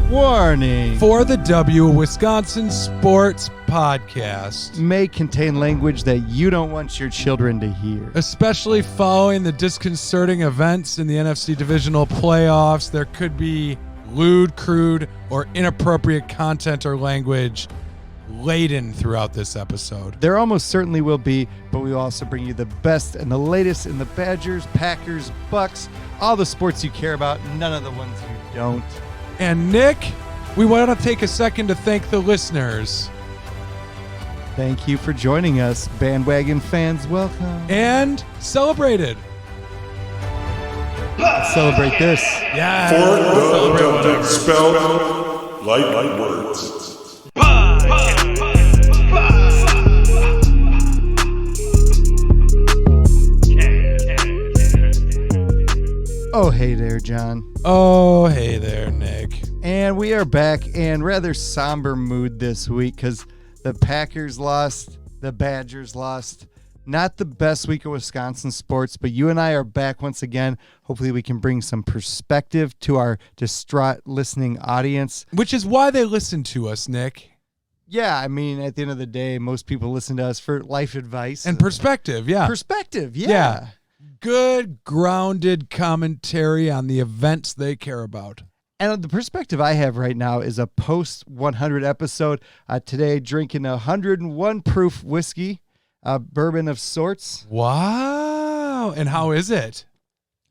Warning. For the W, Wisconsin Sports Podcast. May contain language that you don't want your children to hear. Especially following the disconcerting events in the NFC Divisional Playoffs, there could be lewd, crude, or inappropriate content or language laden throughout this episode. There almost certainly will be, but we will also bring you the best and the latest in the Badgers, Packers, Bucks, all the sports you care about, none of the ones you don't. And Nick, we want to take a second to thank the listeners. Thank you for joining us, bandwagon fans. Welcome. And celebrated. Let's celebrate this. Yeah. For the W, spelled like words. Oh, hey there, John. Oh, hey there, Nick. And we are back in rather somber mood this week because the Packers lost, the Badgers lost. Not the best week of Wisconsin sports, but you and I are back once again. Hopefully we can bring some perspective to our distraught listening audience. Which is why they listen to us, Nick. Yeah, I mean, at the end of the day, most people listen to us for life advice. And perspective, yeah. Perspective, yeah. Good, grounded commentary on the events they care about. And the perspective I have right now is a post-100 episode. Today, drinking 101 proof whiskey, bourbon of sorts. Wow. And how is it?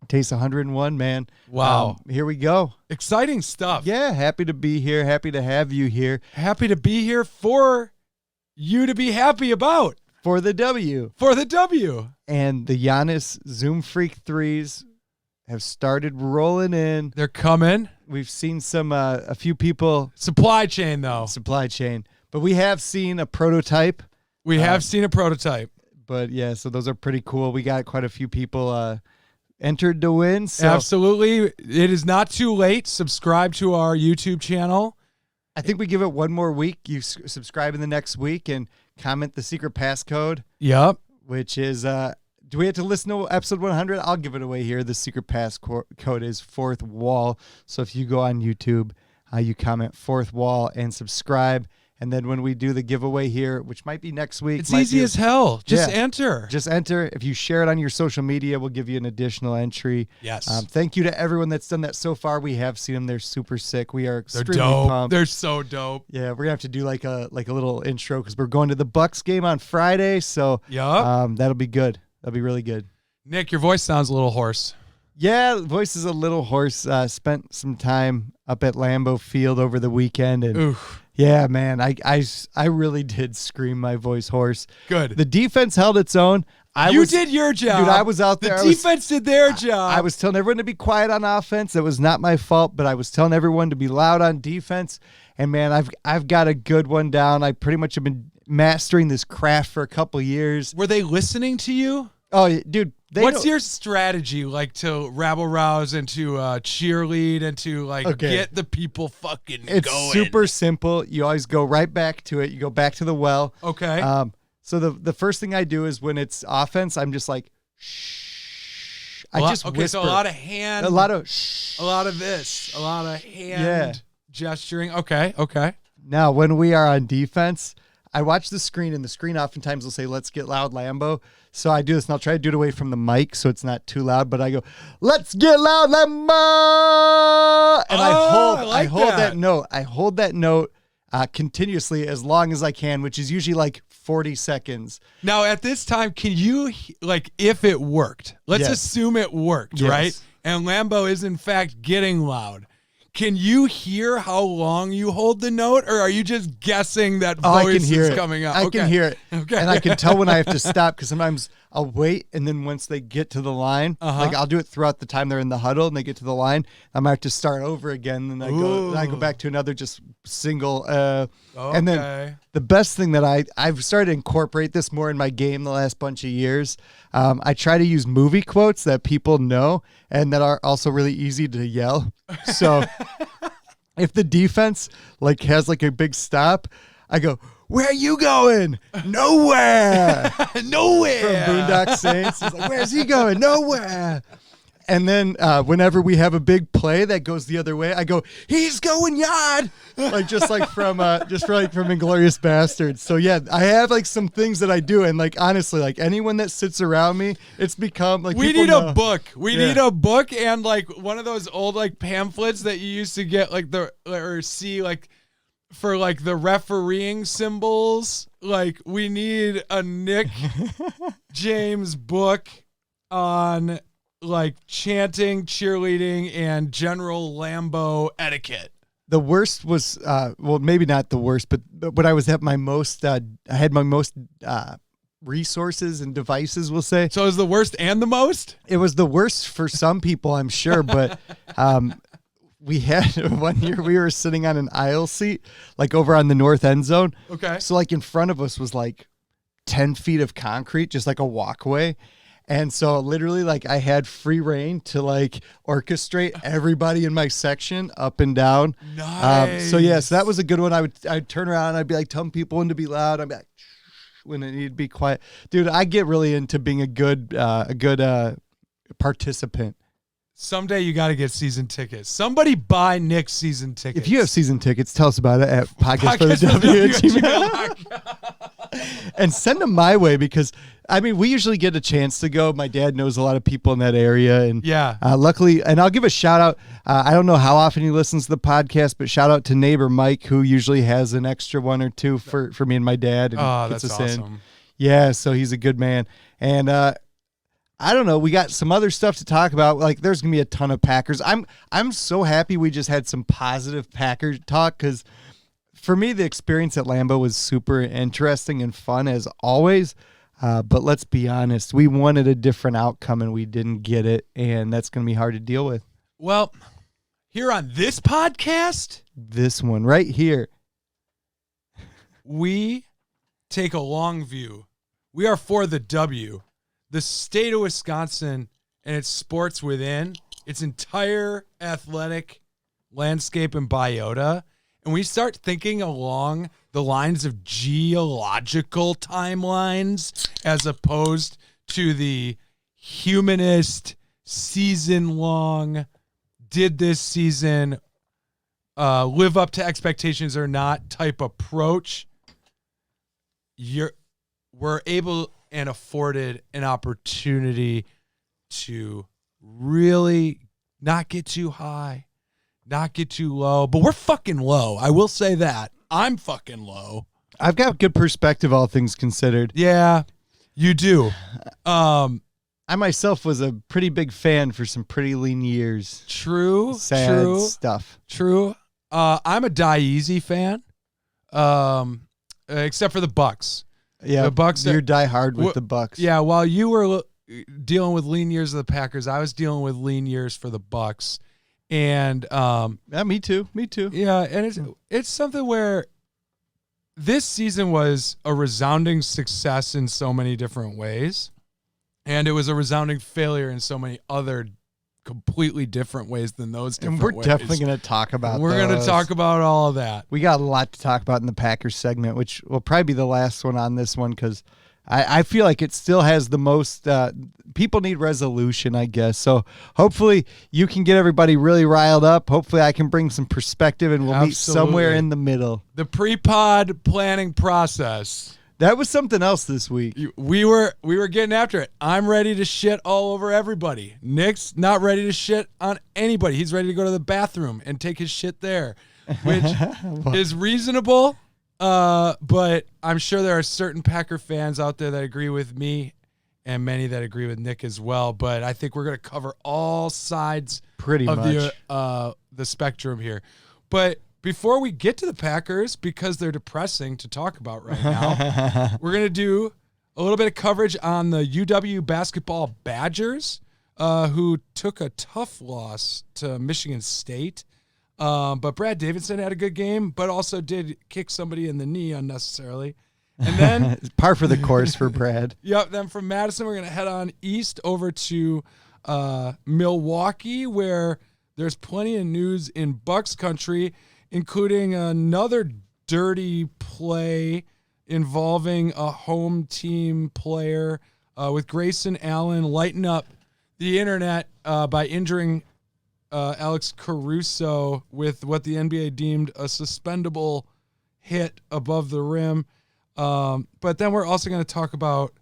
Tastes 101, man. Wow. Here we go. Exciting stuff. Yeah, happy to be here. Happy to have you here. Happy to be here for you to be happy about. For the W. For the W. And the Giannis Zoom Freak threes have started rolling in. They're coming. We've seen some, a few people. Supply chain, though. Supply chain. But we have seen a prototype. We have seen a prototype. But yeah, so those are pretty cool. We got quite a few people entered to win. So Absolutely. It is not too late. Subscribe to our YouTube channel. I think we give it one more week. You subscribe in the next week and comment the secret passcode. Yep. Which is, do we have to listen to episode 100? I'll give it away here. The secret passcode is Fourth Wall. So if you go on YouTube, you comment Fourth Wall and subscribe. And then when we do the giveaway here, which might be next week. It's easy as hell. Just enter. Just enter. If you share it on your social media, we'll give you an additional entry. Yes. Thank you to everyone that's done that so far. We have seen them. They're super sick. We are They're extremely dope. pumped. They're so dope. Yeah, we're going to have to do like a little intro because we're going to the Bucks game on Friday. So that'll be good. That'll be really good. Nick, your voice sounds a little hoarse. Yeah, voice is a little hoarse. Spent some time up at Lambeau Field over the weekend. And Oof. Yeah, man, I really did scream my voice hoarse. Good. The defense held its own. You did your job. Dude, I was out there. The defense did their job. I was telling everyone to be quiet on offense. It was not my fault, but I was telling everyone to be loud on defense. And, man, I've got a good one down. I pretty much have been mastering this craft for a couple years. Were they listening to you? Oh, dude. What's your strategy like to rabble rouse and to cheerlead and to get the people fucking going? It's super simple. You always go right back to it. You go back to the well. Okay. So the first thing I do is when it's offense, I'm just like, shh. I just whisper. So a lot of hand. A lot of shh. A lot of this. A lot of hand gesturing. Okay. Now, when we are on defense, I watch the screen, and the screen oftentimes will say, "Let's get loud, Lambeau." So I do this, and I'll try to do it away from the mic so it's not too loud, but I go, "Let's get loud, Lambeau!" And I hold that note. I hold that note continuously as long as I can, which is usually like 40 seconds. Now, at this time, can you, if it worked, let's assume it worked, right? And Lambeau is, in fact, getting loud. Can you hear how long you hold the note, or are you just guessing that voice is coming up? I can hear it. Okay. And I can tell when I have to stop because sometimes I'll wait, and then once they get to the line, I'll do it throughout the time they're in the huddle, and they get to the line, I might have to start over again, and I go back to another just single. And then the best thing that I've started to incorporate this more in my game the last bunch of years. I try to use movie quotes that people know and that are also really easy to yell. So if the defense has a big stop, I go, "Where are you going?" "Nowhere." Nowhere. From Boondock Saints. He's like, "Where's he going?" "Nowhere." And then whenever we have a big play that goes the other way, I go, he's going yard, just from Inglourious Bastards. So yeah, I have like some things that I do, and like honestly, like anyone that sits around me, it's become like we need a book. We need a book and like one of those old like pamphlets that you used to get like see like for like the refereeing symbols. Like we need a Nick James book on like chanting, cheerleading, and general Lambeau etiquette. The worst was, well, maybe not the worst, but when I was at my most, I had my most resources and devices, we'll say. So it was the worst and the most? It was the worst for some people, I'm sure, but we had one year we were sitting on an aisle seat, like over on the north end zone. Okay. So like in front of us was like 10 feet of concrete, just like a walkway. And so literally like I had free reign to like orchestrate everybody in my section up and down. Nice. So that was a good one. I'd turn around and I'd be like telling people when to be loud. I'd be like, when it need to be quiet. Dude, I get really into being a good participant. Someday you got to get season tickets. Somebody buy Nick's season tickets. If you have season tickets, tell us about it at podcastforthew@gmail.com. And send them my way because, I mean, we usually get a chance to go. My dad knows a lot of people in that area. And luckily, and I'll give a shout out. I don't know how often he listens to the podcast, but shout out to neighbor Mike, who usually has an extra one or two for me and my dad. And gets us awesome. In. Yeah, so he's a good man. And I don't know. We got some other stuff to talk about. Like, there's gonna be a ton of Packers. I'm so happy we just had some positive Packers talk because for me the experience at Lambeau was super interesting and fun as always. But let's be honest, we wanted a different outcome and we didn't get it, and that's gonna be hard to deal with. Well, here on this podcast, this one right here, we take a long view. We are for the W. The state of Wisconsin and its sports within, its entire athletic landscape and biota, and we start thinking along the lines of geological timelines as opposed to the humanist, season-long, did this season live up to expectations or not type approach, we're able and afforded an opportunity to really not get too high, not get too low, but we're fucking low. I will say that. I'm fucking low. I've got good perspective, all things considered. Yeah, you do. I myself was a pretty big fan for some pretty lean years. True. Sad stuff. True. I'm a Die Easy fan, except for the Bucks. Yeah, the Bucks. You're die hard with the Bucks. Yeah, while you were dealing with lean years of the Packers, I was dealing with lean years for the Bucks, and yeah, me too. Yeah, and it's something where this season was a resounding success in so many different ways, and it was a resounding failure in so many other completely different ways than those different ways. And we're definitely going to talk about We're going to talk about all of that. We got a lot to talk about in the Packers segment, which will probably be the last one on this one because I feel like it still has the most people need resolution, I guess. So hopefully you can get everybody really riled up. Hopefully I can bring some perspective and we'll meet somewhere in the middle. The pre-pod planning process. That was something else this week. We were getting after it. I'm ready to shit all over everybody. Nick's not ready to shit on anybody. He's ready to go to the bathroom and take his shit there, which is reasonable. But I'm sure there are certain Packer fans out there that agree with me and many that agree with Nick as well. But I think we're going to cover all sides of the spectrum here. But before we get to the Packers, because they're depressing to talk about right now, we're going to do a little bit of coverage on the UW basketball Badgers, who took a tough loss to Michigan State. But Brad Davidson had a good game, but also did kick somebody in the knee unnecessarily. And then par for the course for Brad. Yep. Then from Madison, we're going to head on east over to Milwaukee, where there's plenty of news in Bucks country, including another dirty play involving a home team player with Grayson Allen lighting up the internet by injuring Alex Caruso with what the NBA deemed a suspendable hit above the rim. But then we're also going to talk about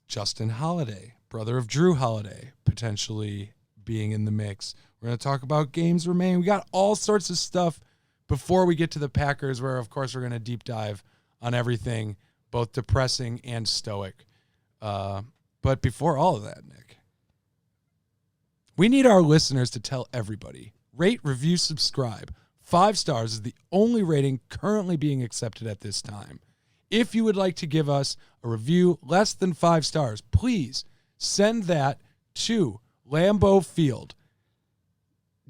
Justin Holiday, brother of Drew Holiday, potentially being in the mix. We're going to talk about games remaining. We got all sorts of stuff before we get to the Packers, where, of course, we're going to deep dive on everything, both depressing and stoic. But before all of that, Nick, we need our listeners to tell everybody. Rate, review, subscribe. 5 stars is the only rating currently being accepted at this time. If you would like to give us a review less than 5 stars, please send that to Lambeau Field.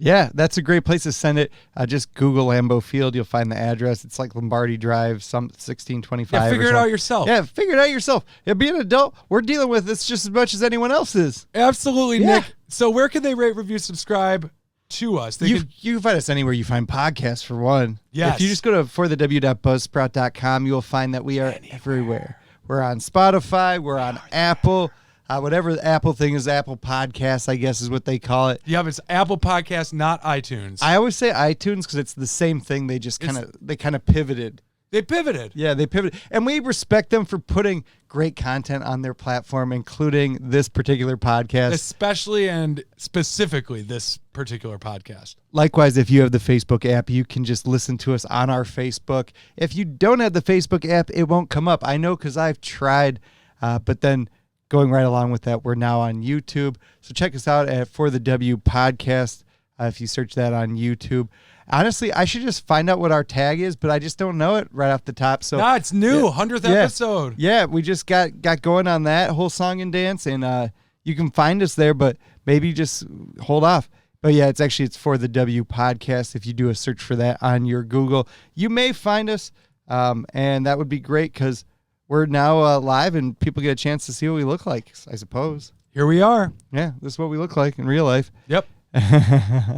Yeah, that's a great place to send it. Just Google Lambeau Field. You'll find the address. It's like Lombardi Drive, 1625. Yeah, figure it out yourself. Yeah, figure it out yourself. Yeah, be an adult. We're dealing with this just as much as anyone else is. Absolutely, yeah. Nick. So where can they rate, review, subscribe to us? You can find us anywhere you find podcasts, for one. Yes. If you just go to forthew.buzzsprout.com, you'll find that we are everywhere. We're on Spotify. We're on Apple. Whatever the Apple thing is, Apple Podcasts, I guess is what they call it. Yeah, but it's Apple Podcasts, not iTunes. I always say iTunes because it's the same thing. They just kind of pivoted. They pivoted. Yeah, they pivoted. And we respect them for putting great content on their platform, including this particular podcast. Especially and specifically this particular podcast. Likewise, if you have the Facebook app, you can just listen to us on our Facebook. If you don't have the Facebook app, it won't come up. I know because I've tried, but then going right along with that, we're now on YouTube. So check us out at For the W Podcast if you search that on YouTube. Honestly, I should just find out what our tag is, but I just don't know it right off the top. So it's new, 100th episode. Yeah, we just got going on that whole song and dance, and you can find us there, but maybe just hold off. But yeah, it's For the W Podcast. If you do a search for that on your Google, you may find us, and that would be great because we're now live, and people get a chance to see what we look like, I suppose. Here we are. Yeah, this is what we look like in real life. Yep.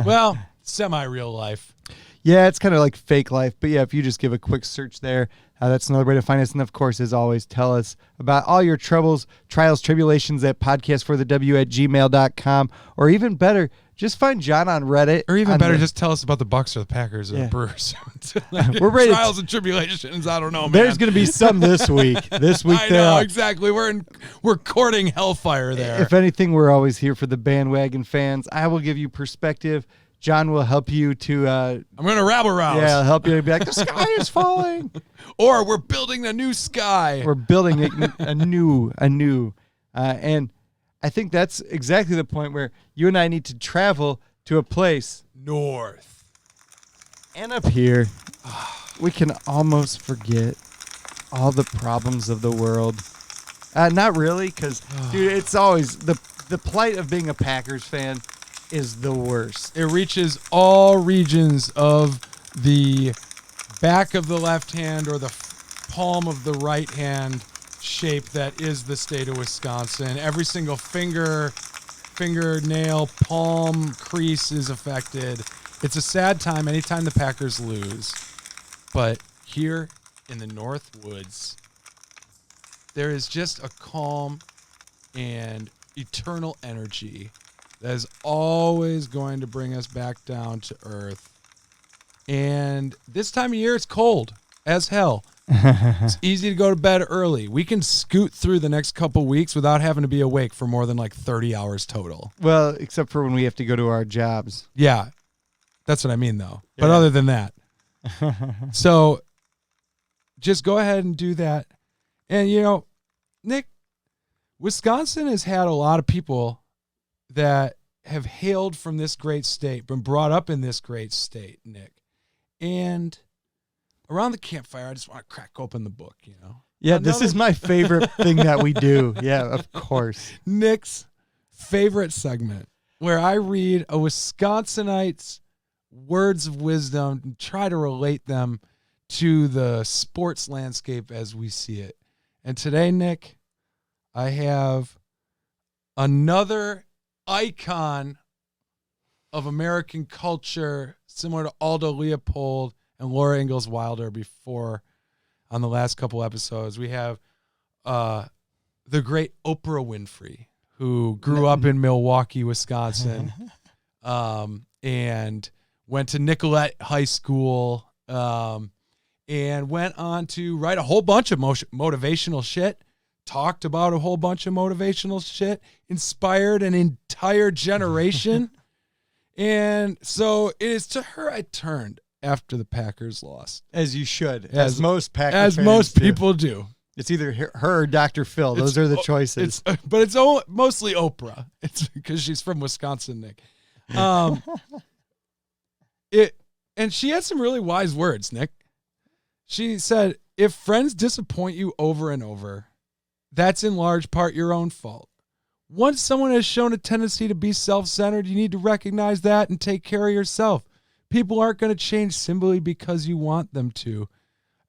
Well, semi-real life. Yeah, it's kind of like fake life. But yeah, if you just give a quick search there, that's another way to find us. And of course, as always, tell us about all your troubles, trials, tribulations at podcastforthew@gmail.com. Or even better, just find John on Reddit. Or even better, just tell us about the Bucks or the Packers or the Brewers. We're ready. Trials and tribulations. I don't know, man. There's going to be some this week. I know, exactly. We're courting hellfire there. If anything, we're always here for the bandwagon fans. I will give you perspective. John will help you to... I'm going to rabble-rouse. Yeah, I'll help you to be like, the sky is falling. Or we're building a new sky. We're building a new. And I think that's exactly the point where you and I need to travel to a place. North. And up here, we can almost forget all the problems of the world. Not really, because, dude, it's always... The plight of being a Packers fan is the worst. It reaches all regions of the back of the left hand or the palm of the right hand shape that is the state of Wisconsin. Every single fingernail, palm crease is affected. It's a sad time anytime the Packers lose. But here in the North Woods, there is just a calm and eternal energy that is always going to bring us back down to earth. And this time of year, it's cold as hell. It's easy to go to bed early. We can scoot through the next couple weeks without having to be awake for more than like 30 hours total. Well, except for when we have to go to our jobs. Yeah, that's what I mean, though. Yeah. But other than that. So just go ahead and do that. And, Nick, Wisconsin has had a lot of people that have hailed from this great state, been brought up in this great state, Nick. And around the campfire, I just want to crack open the book, Yeah, this is my favorite thing that we do. Yeah, of course. Nick's favorite segment, where I read a Wisconsinite's words of wisdom and try to relate them to the sports landscape as we see it. And today, Nick, I have another icon of American culture, similar to Aldo Leopold and Laura Ingalls Wilder before on the last couple episodes. We have the great Oprah Winfrey, who grew up in Milwaukee, Wisconsin, and went to Nicollet High School, and went on to write a whole bunch of motivational shit, talked about a whole bunch of motivational shit, inspired an entire generation. And so it is to her I turned after the Packers lost. As you should, as most Packers as fans most do. people do. It's either her or Dr. Phil. Those are the choices. But it's mostly Oprah. It's because she's from Wisconsin, Nick. And she had some really wise words, Nick. She said, if friends disappoint you over and over, that's in large part your own fault. Once someone has shown a tendency to be self-centered, you need to recognize that and take care of yourself. People aren't going to change simply because you want them to.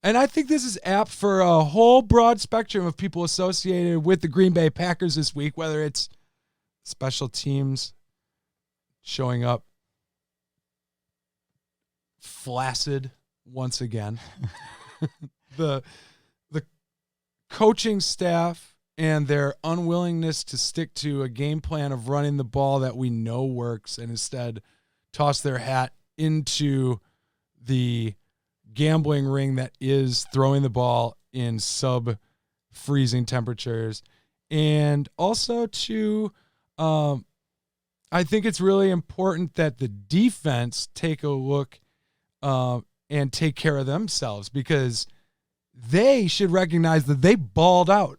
And I think this is apt for a whole broad spectrum of people associated with the Green Bay Packers this week, whether it's special teams showing up flaccid once again, the coaching staff and their unwillingness to stick to a game plan of running the ball that we know works and instead toss their hat into the gambling ring that is throwing the ball in sub-freezing temperatures. And also I think it's really important that the defense take a look and take care of themselves, because they should recognize that they balled out.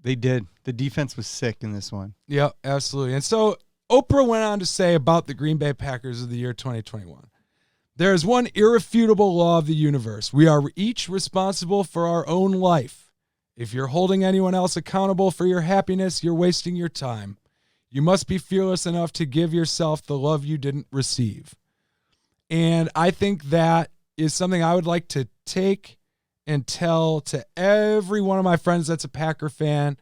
They did. The defense was sick in this one. Yeah, absolutely. And so Oprah went on to say about the Green Bay Packers of the year 2021, there is one irrefutable law of the universe. We are each responsible for our own life. If you're holding anyone else accountable for your happiness, you're wasting your time. You must be fearless enough to give yourself the love you didn't receive. And I think that is something I would like to take and tell to every one of my friends that's a Packer fan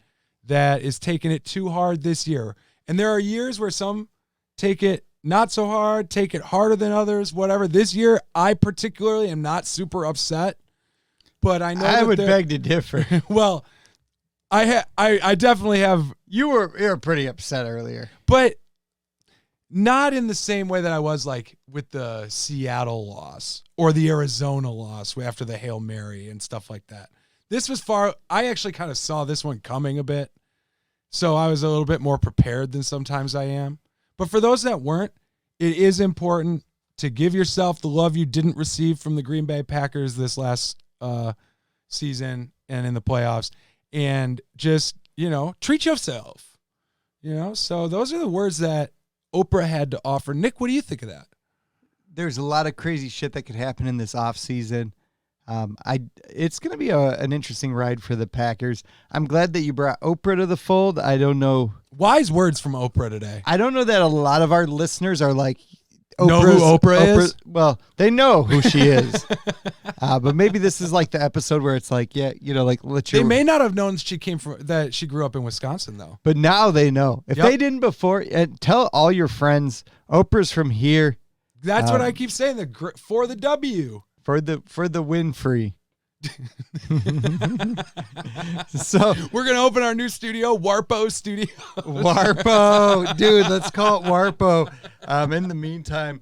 that is taking it too hard this year. And there are years where some take it not so hard, take it harder than others, whatever. This year, I particularly am not super upset, but I know I would beg to differ. Well, I definitely have. You were pretty upset earlier, but not in the same way that I was like with the Seattle loss or the Arizona loss after the Hail Mary and stuff like that. This was I actually kind of saw this one coming a bit, so I was a little bit more prepared than sometimes I am. But for those that weren't, it is important to give yourself the love you didn't receive from the Green Bay Packers this last season and in the playoffs, and just, treat yourself, So those are the words that Oprah had to offer. Nick, what do you think of that? There's a lot of crazy shit that could happen in this offseason. It's going to be an interesting ride for the Packers. I'm glad that you brought Oprah to the fold. I don't know. Wise words from Oprah today. I don't know that a lot of our listeners are like, know who Oprah is? Well, they know who she is. But maybe this is like the episode where it's like, they may not have known that she grew up in Wisconsin, though. But now they know. If they didn't before, tell all your friends, Oprah's from here. That's what I keep saying. For the W. For the win free. So we're gonna open our new studio, Warpo Studio. Warpo, dude, let's call it Warpo. In the meantime,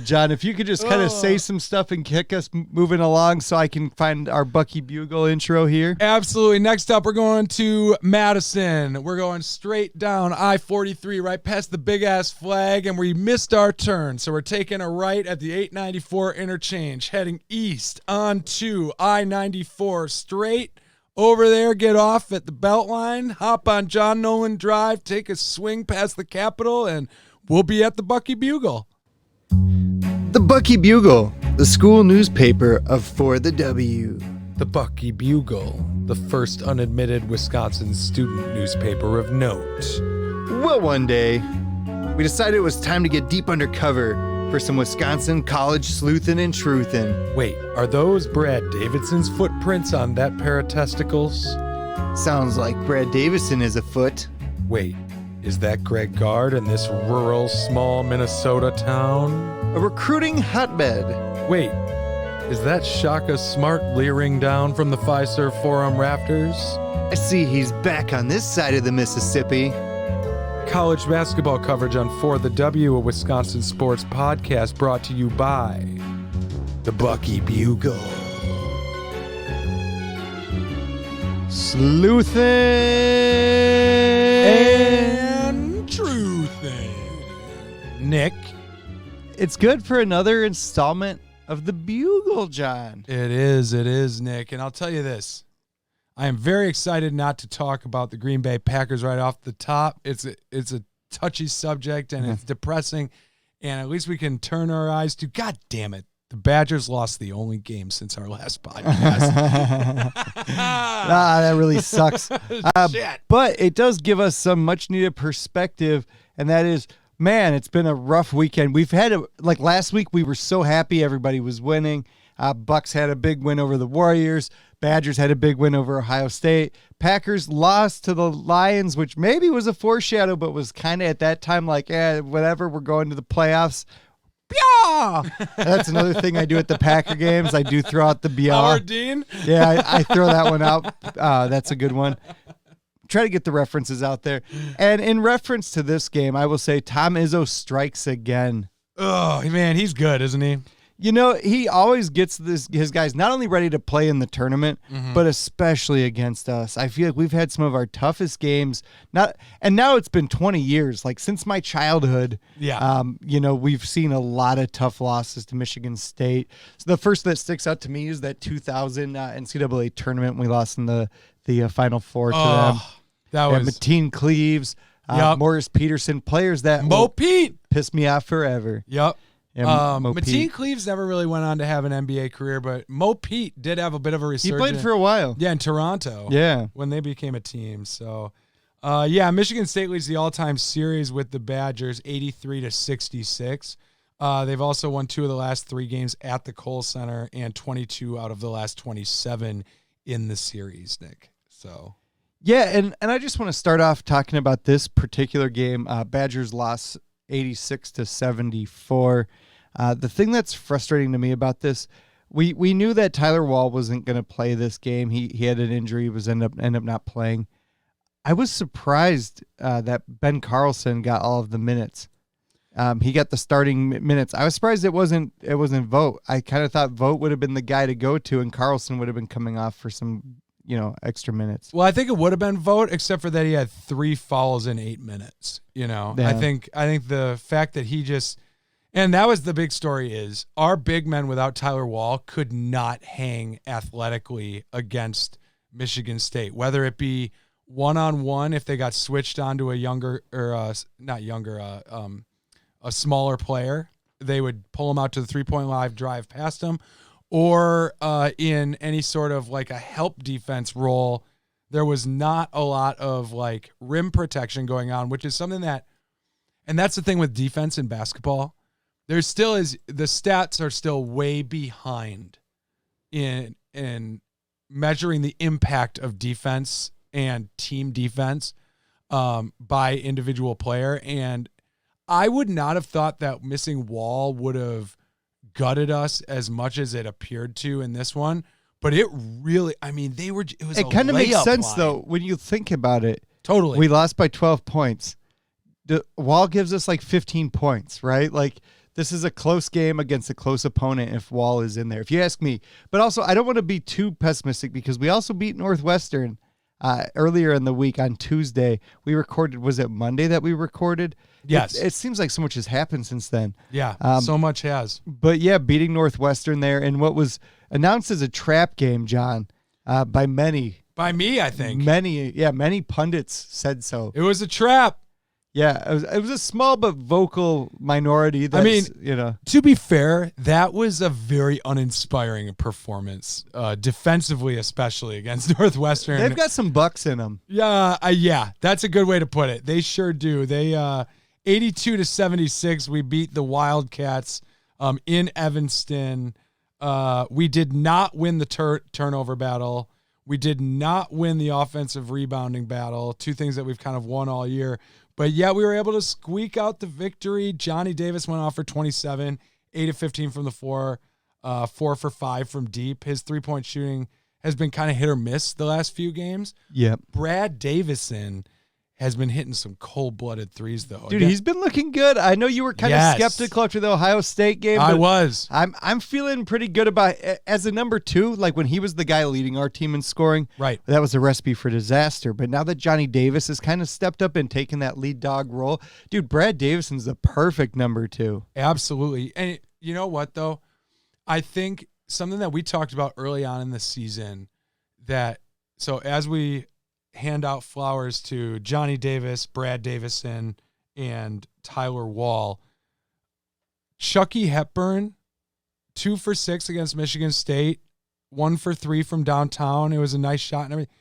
John, if you could just kind of say some stuff and kick us moving along so I can find our Bucky Bugle intro here. Absolutely. Next up, we're going to Madison. We're going straight down I-43 right past the big-ass flag, and we missed our turn. So we're taking a right at the 894 interchange, heading east onto I-94 straight over there, get off at the Beltline, hop on John Nolan Drive, take a swing past the Capitol, and we'll be at the Bucky Bugle. The Bucky Bugle, the school newspaper of For the W. The Bucky Bugle, the first unadmitted Wisconsin student newspaper of note. Well, one day, we decided it was time to get deep undercover for some Wisconsin college sleuthin' and truthin'. Wait, are those Brad Davidson's footprints on that pair of testicles? Sounds like Brad Davison is afoot. Wait, is that Greg Gard in this rural, small Minnesota town? A recruiting hotbed. Wait, is that Shaka Smart leering down from the Fiserv Forum rafters? I see he's back on this side of the Mississippi. college basketball coverage on For the W, a Wisconsin sports podcast brought to you by the Bucky Bugle. Sleuthin' And truthin'. Nick. It's good for another installment of the Bugle, John. It is, Nick. And I'll tell you this. I am very excited not to talk about the Green Bay Packers right off the top. It's a touchy subject, and it's depressing. And at least we can turn our eyes to, God damn it, the Badgers lost the only game since our last podcast. That really sucks. But it does give us some much-needed perspective, and that is, man, it's been a rough weekend. We've had, last week, we were so happy everybody was winning. Bucks had a big win over the Warriors. Badgers had a big win over Ohio State. Packers lost to the Lions, which maybe was a foreshadow, but was kind of at that time like, whatever, we're going to the playoffs. Bia! That's another thing I do at the Packer games. I do throw out the Bia. Howard Dean? Yeah, I throw that one out. That's a good one. Try to get the references out there. And in reference to this game, I will say Tom Izzo strikes again. Oh, man, he's good, isn't he? You know, he always gets his guys not only ready to play in the tournament, but especially against us. I feel like we've had some of our toughest games. And now it's been 20 years, like since my childhood. Yeah. We've seen a lot of tough losses to Michigan State. So the first that sticks out to me is that 2000 NCAA tournament we lost in the Final Four to them. That was Mateen Cleaves, Morris Peterson, players that Mo Pete pissed me off forever. Yep. Mateen Pete. Cleaves never really went on to have an NBA career, but Mo Pete did have a bit of a resurgence. He played for a while. Yeah, in Toronto. Yeah. When they became a team. So, Michigan State leads the all-time series with the Badgers, 83-66. They've also won 2 of the last 3 games at the Kohl Center and 22 out of the last 27 in the series, Nick. So... Yeah, and I just want to start off talking about this particular game. Badgers lost 86-74. The thing that's frustrating to me about this, we knew that Tyler Wall wasn't going to play this game. He had an injury, was end up not playing. I was surprised that Ben Carlson got all of the minutes. He got the starting minutes. I was surprised it wasn't Vogt. I kind of thought Vogt would have been the guy to go to, and Carlson would have been coming off for some extra minutes. Well, I think it would have been Vogt, except for that he had 3 fouls in 8 minutes. Yeah. I think the fact that he just, and that was the big story, is our big men without Tyler Wall could not hang athletically against Michigan State, whether it be one-on-one if they got switched onto a younger or a smaller player, they would pull him out to the 3-point line, drive past him. Or in any sort of like a help defense role, there was not a lot of like rim protection going on, which is something that, and that's the thing with defense in basketball. There still is, the stats are still way behind in measuring the impact of defense and team defense by individual player. And I would not have thought that missing Wall would have gutted us as much as it appeared to in this one, but it really, it kind of makes sense though when you think about it. Totally. We lost by 12 points. The Wall gives us like 15 points, right? Like this is a close game against a close opponent if Wall is in there, if you ask me. But also I don't want to be too pessimistic because we also beat Northwestern earlier in the week on Tuesday. We recorded, was it Monday that we recorded? Yes. It seems like so much has happened since then. Yeah, so much has. But yeah, beating Northwestern there in what was announced as a trap game, John, by many. By me, I think. Many pundits said so. It was a trap. Yeah, it was a small but vocal minority. To be fair, that was a very uninspiring performance, defensively especially against Northwestern. They've got some bucks in them. Yeah, that's a good way to put it. They sure do. They 82-76. We beat the Wildcats in Evanston. We did not win the turnover battle. We did not win the offensive rebounding battle. 2 things that we've kind of won all year. But yeah, we were able to squeak out the victory. Johnny Davis went off for 27, 8 of 15 from the floor, 4 for 5 from deep. His 3-point shooting has been kind of hit or miss the last few games. Yep. Brad Davison has been hitting some cold-blooded threes, though. Dude, he's been looking good. I know you were kind of skeptical after the Ohio State game. I was. I'm feeling pretty good about as a number 2. Like when he was the guy leading our team in scoring, right? That was a recipe for disaster. But now that Johnny Davis has kind of stepped up and taken that lead dog role, dude, Brad Davison's the perfect number 2. Absolutely. And you know what, though? I think something that we talked about early on in the season so as we hand out flowers to Johnny Davis, Brad Davison, and Tyler Wall, Chucky Hepburn, 2 for 6 against Michigan State, 1 for 3 from downtown. It was a nice shot and everything.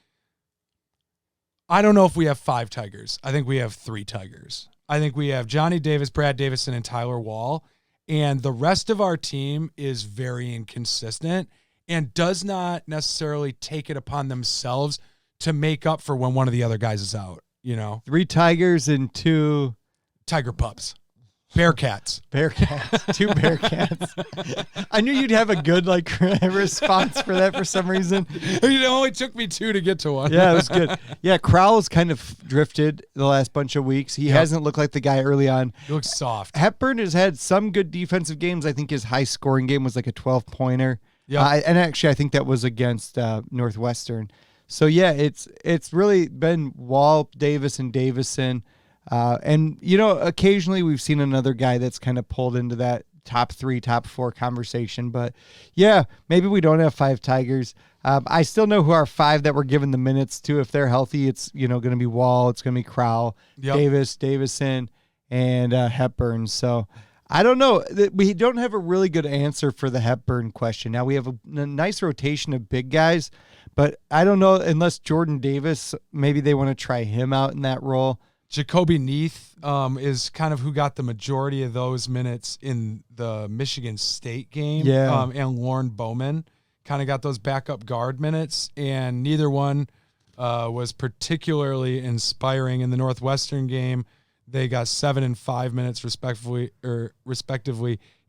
I don't know if we have 5 Tigers. I think we have 3 Tigers. I think we have Johnny Davis, Brad Davison, and Tyler Wall. And the rest of our team is very inconsistent and does not necessarily take it upon themselves to make up for when one of the other guys is out, 3 Tigers and 2 Tiger pups. Bearcats. 2 Bearcats. I knew you'd have a good response for that for some reason. It only took me 2 to get to one. Yeah, it was good. Yeah, Crowell's kind of drifted the last bunch of weeks. He hasn't looked like the guy early on. He looks soft. Hepburn has had some good defensive games. I think his high scoring game was like a 12-pointer. Yeah. And actually, I think that was against Northwestern. So, yeah, it's really been Wall, Davis, and Davison. And, occasionally we've seen another guy that's kind of pulled into that top 3, top 4 conversation. But, yeah, maybe we don't have 5 Tigers. I still know who our 5 that we're giving the minutes to. If they're healthy, it's, going to be Wall. It's going to be Crowell, Davis, Davison, and Hepburn. So, I don't know. We don't have a really good answer for the Hepburn question. Now, we have a nice rotation of big guys, but I don't know unless Jordan Davis, maybe they want to try him out in that role. Jacoby Neath is kind of who got the majority of those minutes in the Michigan State game. Yeah. And Lauren Bowman kind of got those backup guard minutes, and neither one was particularly inspiring in the Northwestern game. They got 7 and 5 minutes respectively.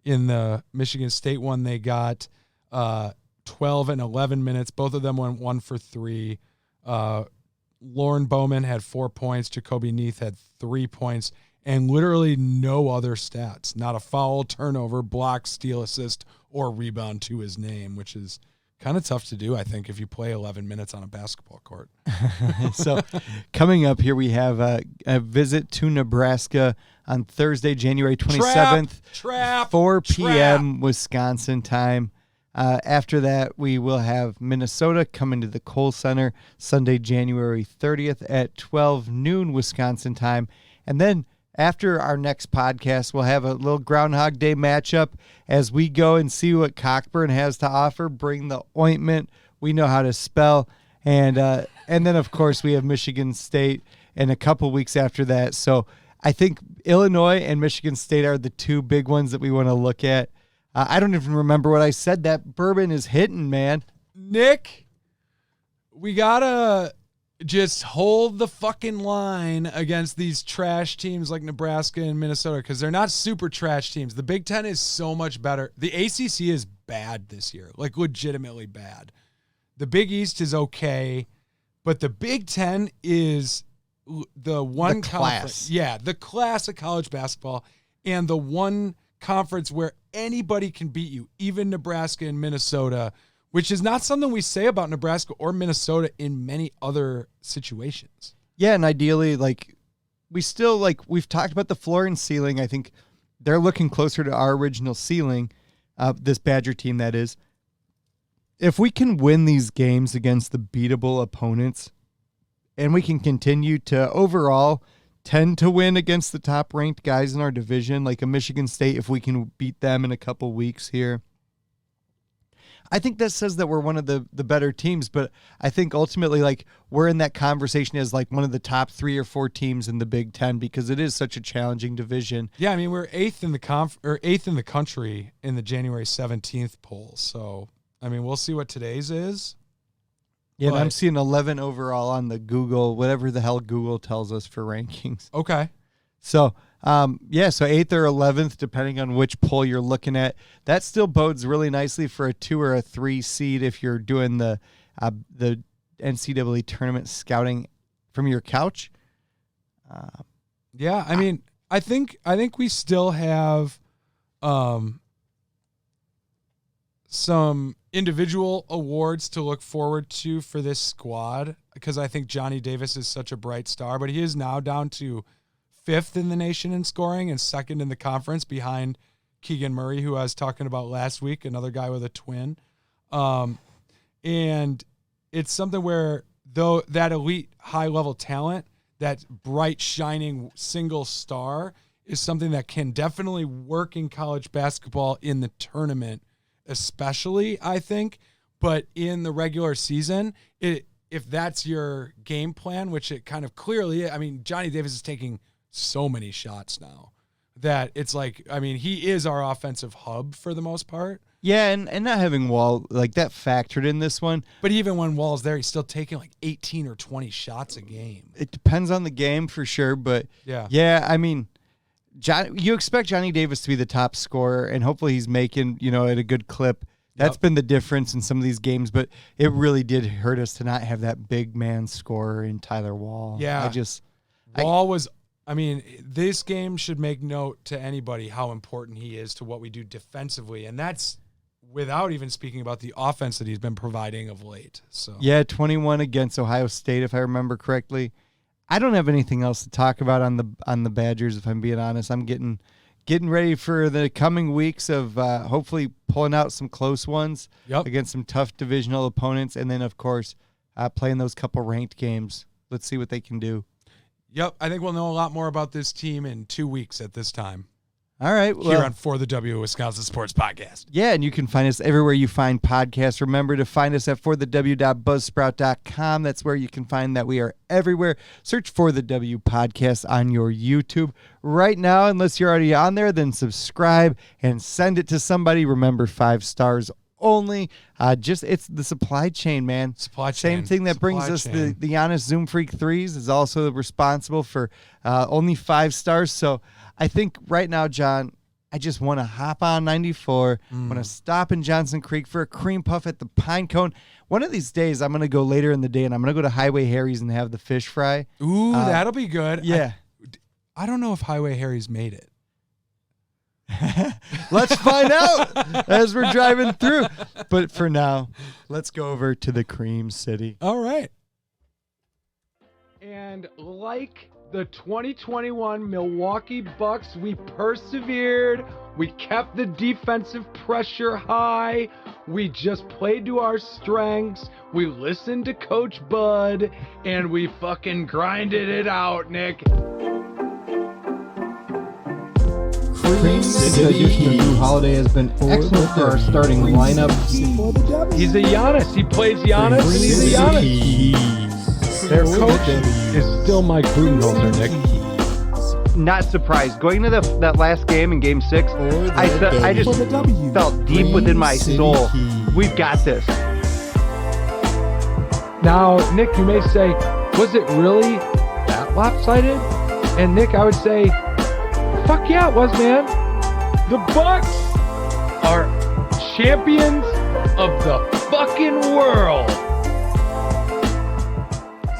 In the Michigan State one, they got 12 and 11 minutes. Both of them went 1 for 3. Lauren Bowman had 4 points. Jacoby Neath had 3 points, and literally no other stats. Not a foul, turnover, block, steal, assist, or rebound to his name, which is kind of tough to do, I think, if you play 11 minutes on a basketball court. So coming up here, we have a visit to Nebraska on Thursday, January 27th, 4 p.m. Wisconsin time. After that, we will have Minnesota coming to the Kohl Center Sunday, January 30th at 12 noon Wisconsin time. And then after our next podcast, we'll have a little Groundhog Day matchup as we go and see what Cockburn has to offer. Bring the ointment. We know how to spell. And then, of course, we have Michigan State in a couple weeks after that. So I think Illinois and Michigan State are the 2 big ones that we want to look at. I don't even remember what I said. That bourbon is hitting, man. Nick, we got to just hold the fucking line against these trash teams like Nebraska and Minnesota, because they're not super trash teams. The Big Ten is so much better. The ACC is bad this year, like legitimately bad. The Big East is okay, but the Big Ten is the one conference. Yeah, the class of college basketball, and the one conference where anybody can beat you, even Nebraska and Minnesota, which is not something we say about Nebraska or Minnesota in many other situations. Yeah, and ideally, we've talked about the floor and ceiling. I think they're looking closer to our original ceiling, this Badger team, that is. If we can win these games against the beatable opponents, and we can continue to overall tend to win against the top-ranked guys in our division, like a Michigan State, if we can beat them in a couple weeks here, I think that says that we're one of the better teams. But I think ultimately, we're in that conversation as one of the top 3 or 4 teams in the Big Ten, because it is such a challenging division. Yeah, I mean, we're 8th in the country in the January 17th poll. So, I mean, we'll see what today's is. Yeah, and I'm seeing 11 overall on the Google, whatever the hell Google tells us for rankings. Okay. So, so 8th or 11th, depending on which poll you're looking at. That still bodes really nicely for a 2 or a 3 seed if you're doing the NCAA tournament scouting from your couch. Yeah, I mean, I think we still have some individual awards to look forward to for this squad, because I think Johnny Davis is such a bright star, but he is now down to 5th in the nation in scoring and 2nd in the conference behind Keegan Murray, who I was talking about last week, another guy with a twin. And it's something where, though, that elite high-level talent, that bright, shining single star, is something that can definitely work in college basketball in the tournament, especially, I think. But in the regular season, if that's your game plan, which it kind of clearly, I mean, Johnny Davis is taking so many shots now that it's like, I mean, he is our offensive hub for the most part. Yeah, and not having Wall, like, that factored in this one. But even when Wall's there, he's still taking like 18 or 20 shots a game. It depends on the game for sure, but yeah, I mean, you expect Johnny Davis to be the top scorer, and hopefully he's making, at a good clip. That's been the difference in some of these games, but it really did hurt us to not have that big man scorer in Tyler Wall. Yeah. I mean, this game should make note to anybody how important he is to what we do defensively, and that's without even speaking about the offense that he's been providing of late. So yeah, 21 against Ohio State, if I remember correctly. I don't have anything else to talk about on the Badgers, if I'm being honest. I'm getting ready for the coming weeks of hopefully pulling out some close ones against some tough divisional opponents, and then, of course, playing those couple ranked games. Let's see what they can do. Yep, I think we'll know a lot more about this team in 2 weeks at this time. All right. Well, here on For the W, Wisconsin Sports Podcast. Yeah, and you can find us everywhere you find podcasts. Remember to find us at forthew.buzzsprout.com. That's where you can find that we are everywhere. Search For the W Podcast on your YouTube right now. Unless you're already on there, then subscribe and send it to somebody. Remember, 5 stars only. It's the supply chain, man. Same thing that brings us the Giannis Zoom Freak 3s is also responsible for only 5 stars. So I think right now, John, I just want to hop on 94. I want to stop in Johnson Creek for a cream puff at the Pine Cone. One of these days, I'm going to go later in the day, and I'm going to go to Highway Harry's and have the fish fry. Ooh, that'll be good. Yeah. I don't know if Highway Harry's made it. Let's find out as we're driving through. But for now, let's go over to the Cream City. All right. And like the 2021 Milwaukee Bucks, we persevered. We kept the defensive pressure high. We just played to our strengths. We listened to Coach Bud, and we fucking grinded it out, Nick. Cream City. Drew Holiday has been excellent for our starting lineup. He's a Giannis. He plays Giannis, and he's a Giannis. Their coach is still Mike Budenholzer, Nick. Not surprised. Going to that last game in Game 6, I just felt deep within my soul, we've got this. Now, Nick, you may say, was it really that lopsided? And Nick, I would say, fuck yeah, it was, man. The Bucks are champions of the fucking world.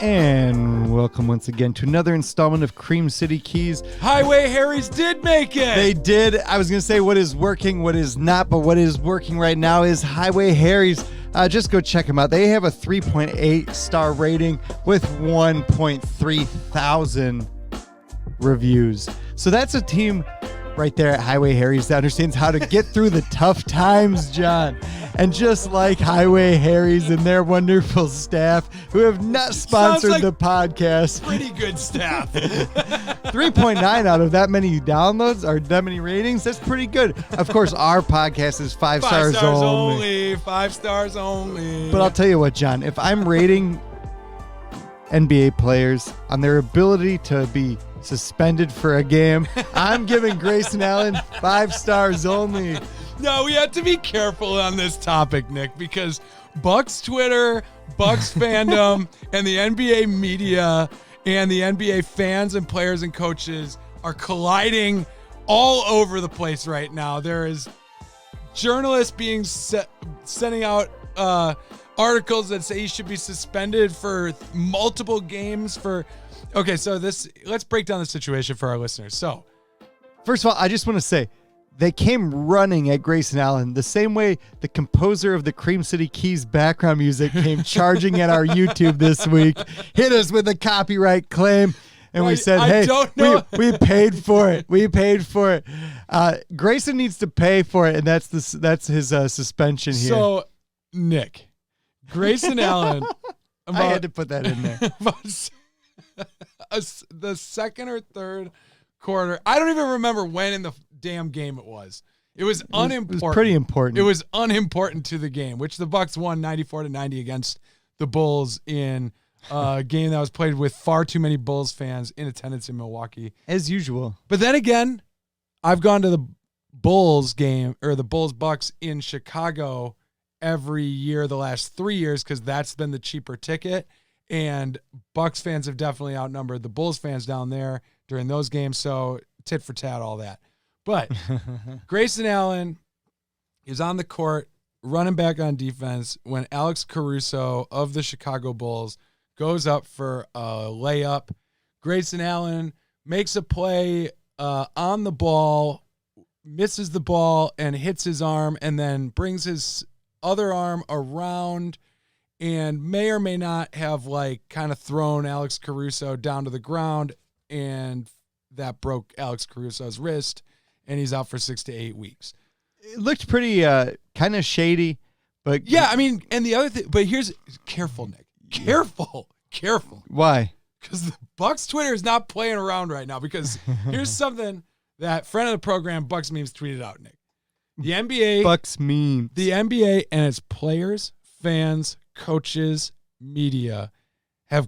And welcome once again to another installment of Cream City Keys. Highway Harry's did make it. They did. I was going to say what is working, what is not, but what is working right now is Highway Harry's. Just go check them out. They have a 3.8 star rating with 1.3 thousand reviews. So that's a team right there at Highway Harry's that understands how to get through the tough times, John. And just like Highway Harry's and their wonderful staff who have not sponsored the podcast. Pretty good staff. 3.9 out of that many downloads or that many ratings. That's pretty good. Of course, our podcast is 5 stars only. 5 stars only. But I'll tell you what, John, if I'm rating NBA players on their ability to be suspended for a game, I'm giving Grayson Allen 5 stars only. No, we have to be careful on this topic, Nick, because Bucks Twitter, Bucks fandom, and the NBA media and the NBA fans and players and coaches are colliding all over the place right now. There is journalists being sending out articles that say he should be suspended for multiple games for. Okay, so let's break down the situation for our listeners. So, first of all, I just want to say they came running at Grayson Allen the same way the composer of the Cream City Keys background music came charging at our YouTube this week, hit us with a copyright claim. And we said, hey, we paid for it. We paid for it. Grayson needs to pay for it, and that's his suspension here. So, Nick, Grayson Allen. I had to put that in there. The second or third quarter. I don't even remember when in the damn game it was. It was unimportant. It was pretty important. It was unimportant to the game, which the Bucks won 94-90 against the Bulls in a game that was played with far too many Bulls fans in attendance in Milwaukee. As usual. But then again, I've gone to the Bulls game or the Bulls Bucks in Chicago every year the last 3 years because that's been the cheaper ticket. And Bucks fans have definitely outnumbered the Bulls fans down there during those games. So tit for tat, all that. But Grayson Allen is on the court running back on defense when Alex Caruso of the Chicago Bulls goes up for a layup. Grayson Allen makes a play on the ball, misses the ball, and hits his arm, and then brings his other arm around and may or may not have kind of thrown Alex Caruso down to the ground, and that broke Alex Caruso's wrist, and he's out for 6 to 8 weeks. It looked pretty kind of shady, but yeah, I mean, and the other thing, but careful, Nick. Careful. Why? Because the Bucks Twitter is not playing around right now. Because here's something that friend of the program, Bucks Memes, tweeted out, Nick. The NBA, Bucks Memes, the NBA and its players, fans, coaches, media have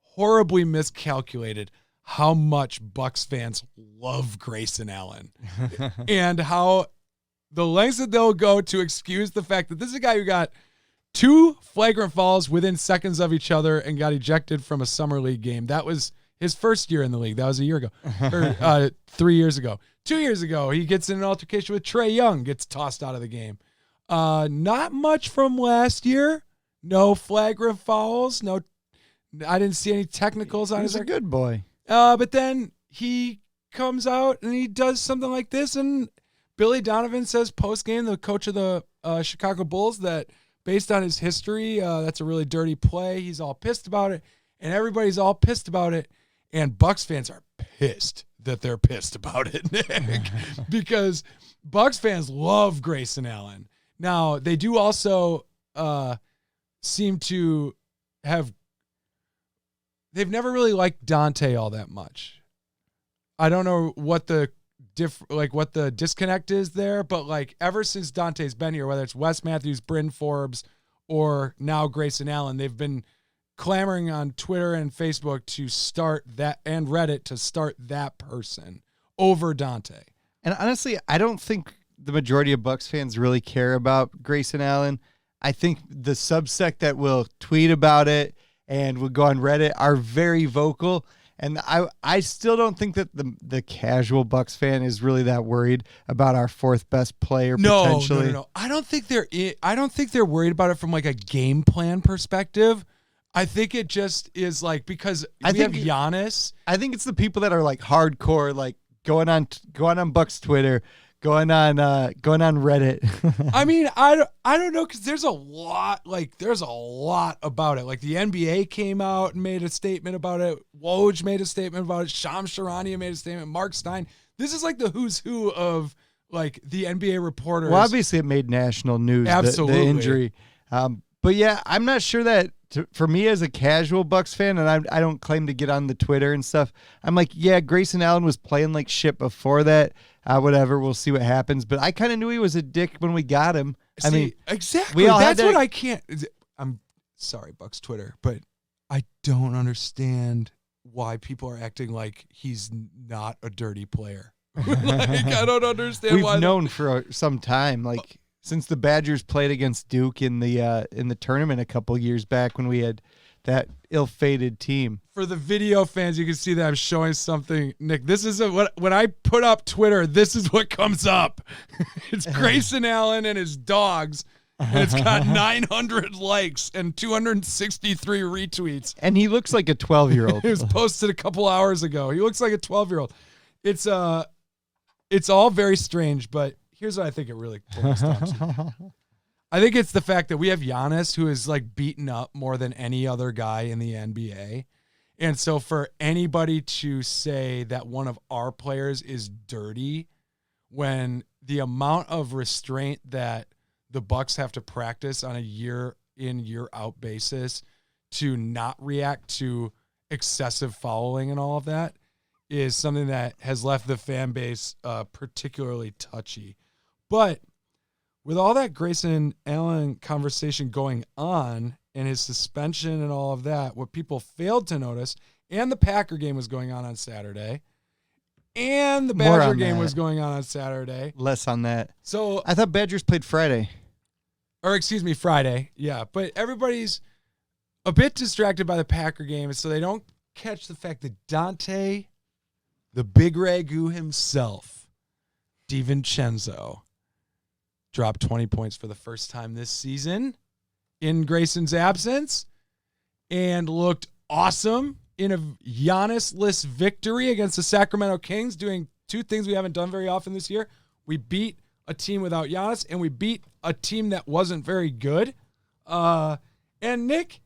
horribly miscalculated how much Bucks fans love Grayson Allen and how the lengths that they'll go to excuse the fact that this is a guy who got 2 flagrant fouls within seconds of each other and got ejected from a summer league game. That was his first year in the league. That was a year ago, or 3 years ago. 2 years ago, he gets in an altercation with Trae Young, gets tossed out of the game. Not much from last year. No flagrant fouls. No, I didn't see any technicals on his. He's a good boy. But then he comes out and he does something like this, and Billy Donovan says post-game, the coach of the Chicago Bulls, that based on his history, that's a really dirty play. He's all pissed about it, and everybody's all pissed about it, and Bucks fans are pissed that they're pissed about it, Nick, because Bucks fans love Grayson Allen. Now, they do also seem to have – they've never really liked Dante all that much. I don't know what the what the disconnect is there, but ever since Dante's been here, whether it's Wes Matthews, Bryn Forbes, or now Grayson Allen, they've been clamoring on Twitter and Facebook to start that, and Reddit to start that person over Dante. And honestly, I don't think the majority of Bucks fans really care about Grayson Allen. I think the subsect that will tweet about it and will go on Reddit are very vocal. And I still don't think that the casual Bucks fan is really that worried about our 4th best player potentially. No. I don't think they're worried about it from a game plan perspective. I think it just is because we have Giannis. I think it's the people that are hardcore, going on Bucks Twitter, going on Reddit. I mean, I don't know, because there's a lot about it. The NBA came out and made a statement about it. Woj made a statement about it. Shams Charania made a statement. Mark Stein. This is the who's who of the NBA reporters. Well, obviously it made national news. Absolutely. The injury. But yeah, I'm not sure that for me as a casual Bucks fan, and I don't claim to get on the Twitter and stuff, I'm yeah, Grayson Allen was playing like shit before that. Whatever, we'll see what happens. But I kind of knew he was a dick when we got him. I mean, exactly. That's what I can't. I'm sorry, Bucks Twitter, but I don't understand why people are acting like he's not a dirty player. I don't understand why. We've known for some time, since the Badgers played against Duke in the tournament a couple years back when we had that ill-fated team. For the video fans, you can see that I'm showing something. Nick, this is when I put up Twitter, this is what comes up. It's Grayson Allen and his dogs And it's got 900 likes and 263 retweets. And he looks like a 12-year-old. It was posted a couple hours ago. He looks like a 12-year-old. It's all very strange, but here's what I think it really boils down to. I think it's the fact that we have Giannis, who is like beaten up more than any other guy in the NBA. And so for anybody to say that one of our players is dirty when the amount of restraint that the Bucks have to practice on a year in, year out basis to not react to excessive fouling and all of that is something that has left the fan base particularly touchy. But with all that Grayson Allen conversation going on and his suspension and all of that, what people failed to notice, and the Packer game was going on Saturday, and the Badger game was going on Saturday. Less on that. So I thought Badgers played Friday. Friday. Yeah, but everybody's a bit distracted by the Packer game, so they don't catch the fact that Dante, the big ragu himself, DiVincenzo, dropped 20 points for the first time this season in Grayson's absence and looked awesome in a Giannis-less victory against the Sacramento Kings, doing two things we haven't done very often this year. We beat a team without Giannis, and we beat a team that wasn't very good. And Nick,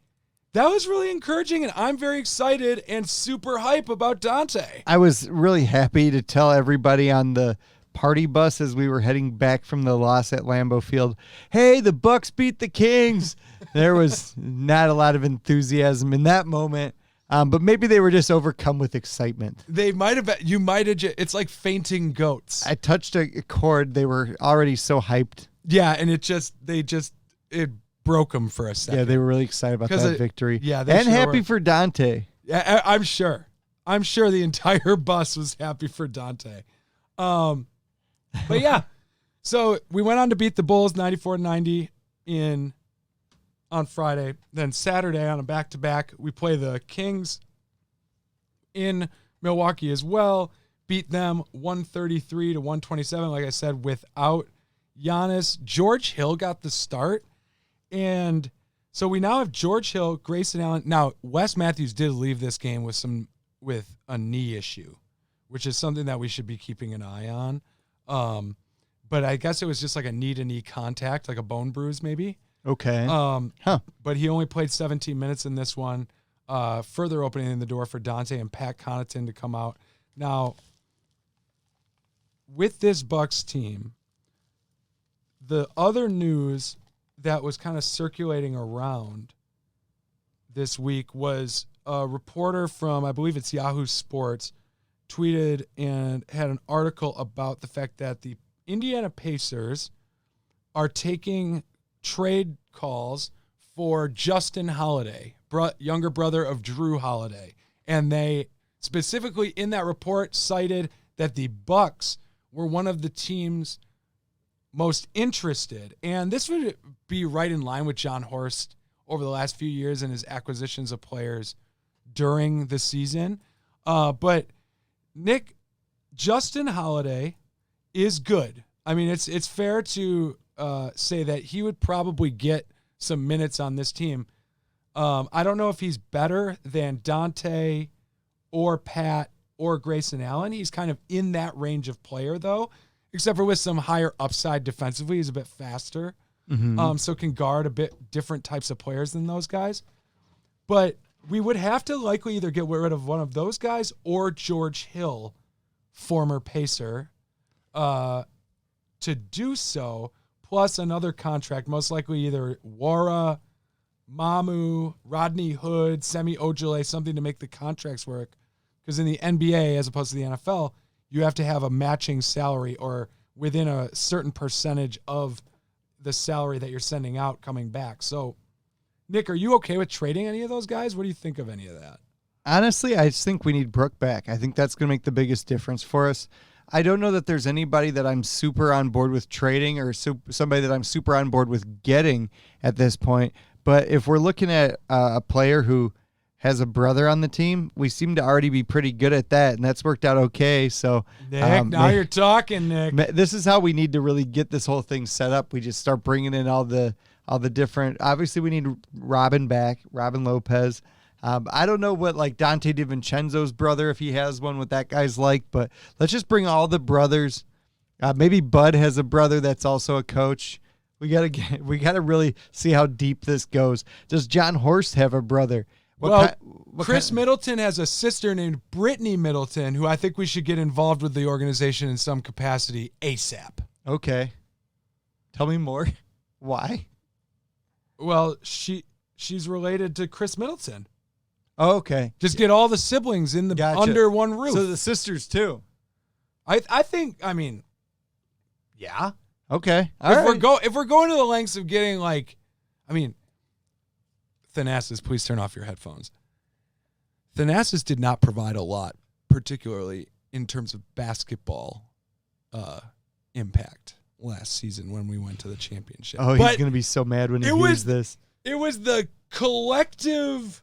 that was really encouraging, and I'm very excited and super hype about Dante. I was really happy to tell everybody on the party bus as we were heading back from the loss at Lambeau Field, hey, the Bucks beat the Kings. There was not a lot of enthusiasm in that moment, but maybe they were just overcome with excitement. They might have. You might have. It's like fainting goats. I touched a chord. They were already so hyped. Yeah, and it broke them for a second. Yeah, they were really excited about that victory. Yeah, and happy for Dante. Yeah, I'm sure. I'm sure the entire bus was happy for Dante. But yeah, so we went on to beat the Bulls 94-90 on Friday. Then Saturday on a back-to-back, we play the Kings in Milwaukee as well. Beat them 133-127, like I said, without Giannis. George Hill got the start. And so we now have George Hill, Grayson Allen. Now, Wes Matthews did leave this game with a knee issue, which is something that we should be keeping an eye on. But I guess it was just like a knee-to-knee contact, like a bone bruise maybe. Okay. But he only played 17 minutes in this one, further opening the door for Dante and Pat Connaughton to come out. Now, with this Bucks team, the other news that was kind of circulating around this week was a reporter from, I believe it's Yahoo Sports, tweeted and had an article about the fact that the Indiana Pacers are taking trade calls for Justin Holiday, younger brother of Drew Holiday. And they specifically in that report cited that the Bucks were one of the teams most interested. And this would be right in line with John Horst over the last few years and his acquisitions of players during the season. But Nick, Justin Holiday is good. I mean, it's fair to say that he would probably get some minutes on this team. I don't know if he's better than Dante or Pat or Grayson Allen. He's kind of in that range of player, though, except for with some higher upside defensively. He's a bit faster, so can guard a bit different types of players than those guys. But we would have to likely either get rid of one of those guys or George Hill, former Pacer, to do so, plus another contract, most likely either Wara, Mamu, Rodney Hood, Semi Ojale, something to make the contracts work. Because in the NBA, as opposed to the NFL, you have to have a matching salary or within a certain percentage of the salary that you're sending out coming back. So, Nick, are you okay with trading any of those guys? What do you think of any of that? Honestly, I just think we need Brooke back. I think that's going to make the biggest difference for us. I don't know that there's anybody that I'm super on board with trading or somebody that I'm super on board with getting at this point. But if we're looking at a player who has a brother on the team. We seem to already be pretty good at that, and that's worked out okay. So, Nick, now you're talking, Nick. This is how we need to really get this whole thing set up. We just start bringing in all the different. Obviously, we need Robin back, Robin Lopez. I don't know what like Dante DiVincenzo's brother, if he has one, what that guy's like, but let's just bring all the brothers. Maybe Bud has a brother that's also a coach. We gotta really see how deep this goes. Does John Horst have a brother? Chris Middleton has a sister named Brittany Middleton, who I think we should get involved with the organization in some capacity ASAP. Okay. Tell me more. Why? Well, she's related to Chris Middleton. Oh, okay. Just get all the siblings in the under one roof. So the sisters too. I think, yeah. Okay. If we're going to the lengths of getting Thanasis, please turn off your headphones. Thanasis did not provide a lot, particularly in terms of basketball impact last season when we went to the championship. Oh, he's going to be so mad when he hears this. It was the collective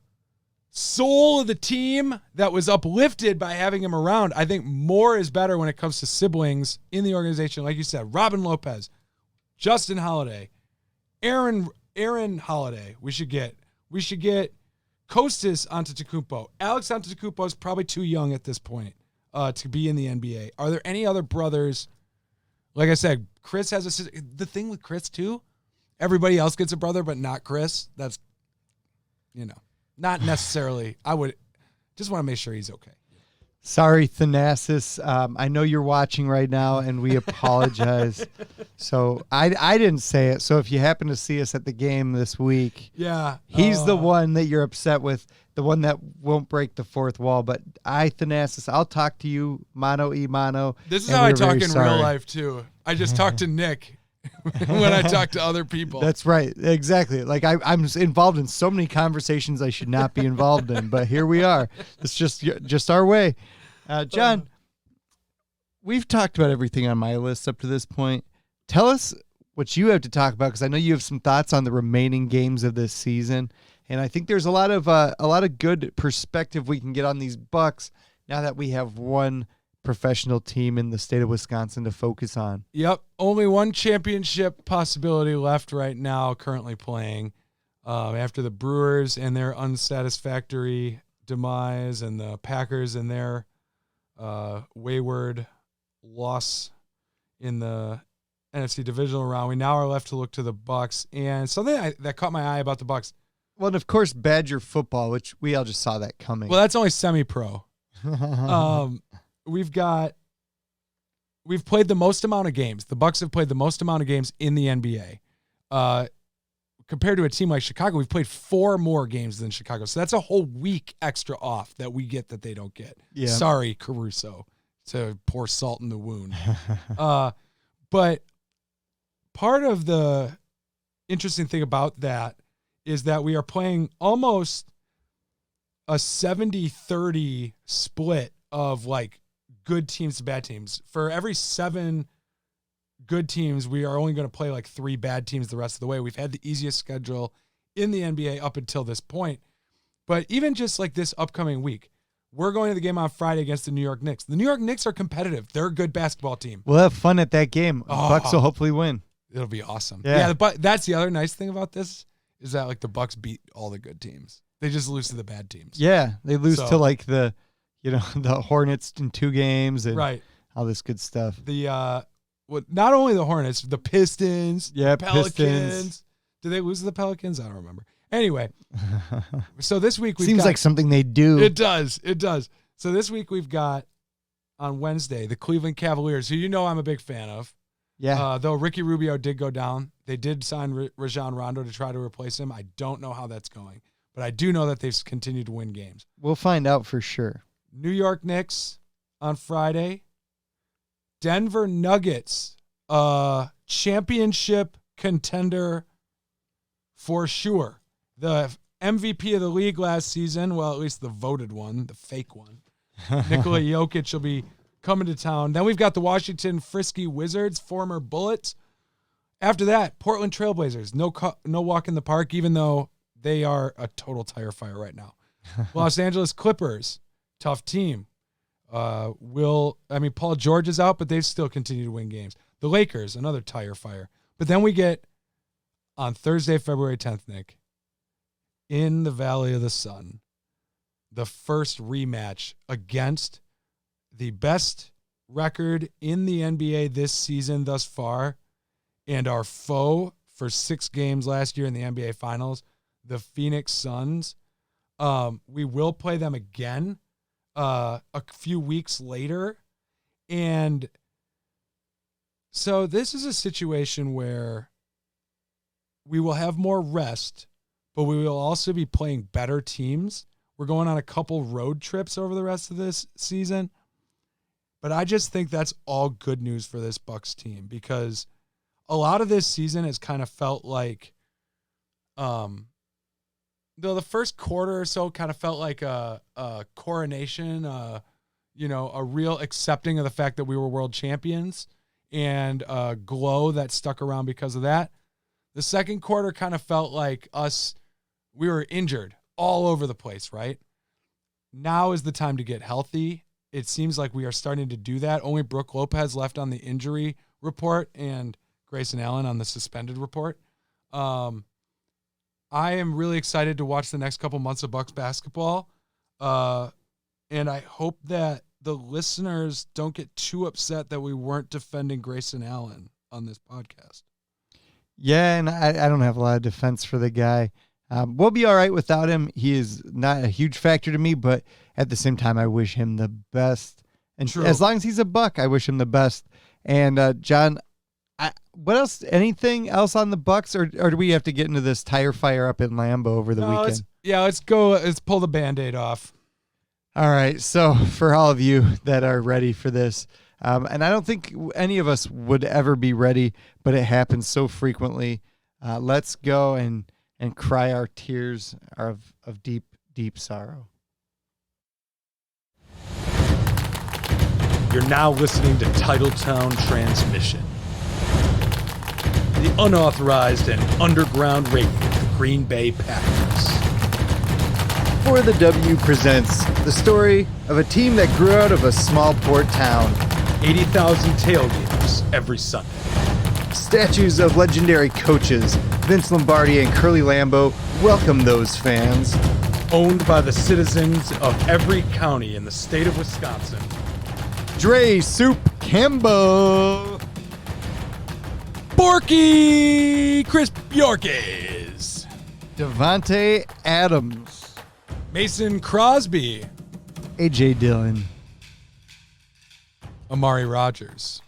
soul of the team that was uplifted by having him around. I think more is better when it comes to siblings in the organization. Like you said, Robin Lopez, Justin Holiday, Aaron Holiday. We should get Kostas Antetokounmpo. Alex Antetokounmpo is probably too young at this point to be in the NBA. Are there any other brothers? Like I said, Chris has a sister. The thing with Chris too, everybody else gets a brother, but not Chris. That's, not necessarily. I would just want to make sure he's okay. Sorry, Thanasis. I know you're watching right now, and we apologize. So I didn't say it. So if you happen to see us at the game this week, he's the one that you're upset with, the one that won't break the fourth wall. But Thanasis, I'll talk to you mano y mano. This is how I talk in real life too. I just talk to Nick when I talk to other people. That's right. Exactly. Like I'm involved in so many conversations I should not be involved in, but here we are. It's just our way. John, we've talked about everything on my list up to this point. Tell us what you have to talk about, because I know you have some thoughts on the remaining games of this season, and I think there's a lot of good perspective we can get on these Bucks now that we have one professional team in the state of Wisconsin to focus on. Yep. Only one championship possibility left right now, currently playing, after the Brewers and their unsatisfactory demise and the Packers and their wayward loss in the NFC divisional round. We now are left to look to the Bucks, and something that caught my ie about the Bucks. Well, and of course, Badger football, which we all just saw that coming. Well, that's only semi-pro. We've played the most amount of games. The Bucks have played the most amount of games in the NBA. Compared to a team like Chicago, we've played 4 more games than Chicago. So that's a whole week extra off that we get that they don't get. Yeah. Sorry, Caruso, to pour salt in the wound. But part of the interesting thing about that is that we are playing almost a 70-30 split of like good teams to bad teams. For every 7 good teams, we are only going to play like 3 bad teams the rest of the way. We've had the easiest schedule in the NBA up until this point. But even just like this upcoming week, we're going to the game on Friday against the New York Knicks. The New York Knicks are competitive. They're a good basketball team. We'll have fun at that game. Bucks will hopefully win. It'll be awesome. Yeah, but that's the other nice thing about this is that like the Bucks beat all the good teams. They just lose to the bad teams. Yeah, they lose to like the Hornets in 2 games and all this good stuff. Not only the Hornets, the Pistons, Pelicans. Pistons. Did they lose to the Pelicans? I don't remember. Anyway, so this week seems like something they do. It does. So this week we've got on Wednesday the Cleveland Cavaliers, who I'm a big fan of. Yeah. Though Ricky Rubio did go down, they did sign Rajon Rondo to try to replace him. I don't know how that's going, but I do know that they've continued to win games. We'll find out for sure. New York Knicks on Friday. Denver Nuggets, championship contender for sure. The MVP of the league last season, well, at least the voted one, the fake one. Nikola Jokic will be coming to town. Then we've got the Washington Frisky Wizards, former Bullets. After that, Portland Trailblazers. No walk in the park, even though they are a total tire fire right now. Los Angeles Clippers, tough team. Paul George is out, but they still continue to win games. The Lakers, another tire fire. But then we get on Thursday, February 10th, Nick, in the Valley of the Sun, the first rematch against the best record in the NBA this season thus far and our foe for 6 games last year in the NBA Finals, the Phoenix Suns. We will play them again a few weeks later. And so this is a situation where we will have more rest, but we will also be playing better teams. We're going on a couple road trips over the rest of this season. But I just think that's all good news for this Bucks team, because a lot of this season has kind of felt like, the first quarter or so kind of felt like a coronation, a real accepting of the fact that we were world champions, and a glow that stuck around because of that. The second quarter kind of felt like we were injured all over the place, right? Now is the time to get healthy. It seems like we are starting to do that. Only Brooke Lopez left on the injury report and Grayson Allen on the suspended report. I am really excited to watch the next couple months of Bucks basketball. And I hope that the listeners don't get too upset that we weren't defending Grayson Allen on this podcast. Yeah, and I don't have a lot of defense for the guy. We'll be all right without him. He is not a huge factor to me, but at the same time, I wish him the best. And True. As long as he's a Buck, I wish him the best. And John, what else? Anything else on the Bucks, or do we have to get into this tire fire up in Lambeau over the weekend? Let's go. Let's pull the Band-Aid off. All right. So for all of you that are ready for this, and I don't think any of us would ever be ready, but it happens so frequently. Let's go and cry our tears of deep, deep sorrow. You're now listening to Titletown Transmission, the unauthorized and underground radio of the Green Bay Packers. For the W presents the story of a team that grew out of a small port town. 80,000 tailgaters every Sunday. Statues of legendary coaches Vince Lombardi and Curly Lambeau welcome those fans. Owned by the citizens of every county in the state of Wisconsin. Dre Soup Cambo. Borky Chris Bjorkes. Devonta Adams. Mason Crosby. AJ Dillon. Amari Rodgers.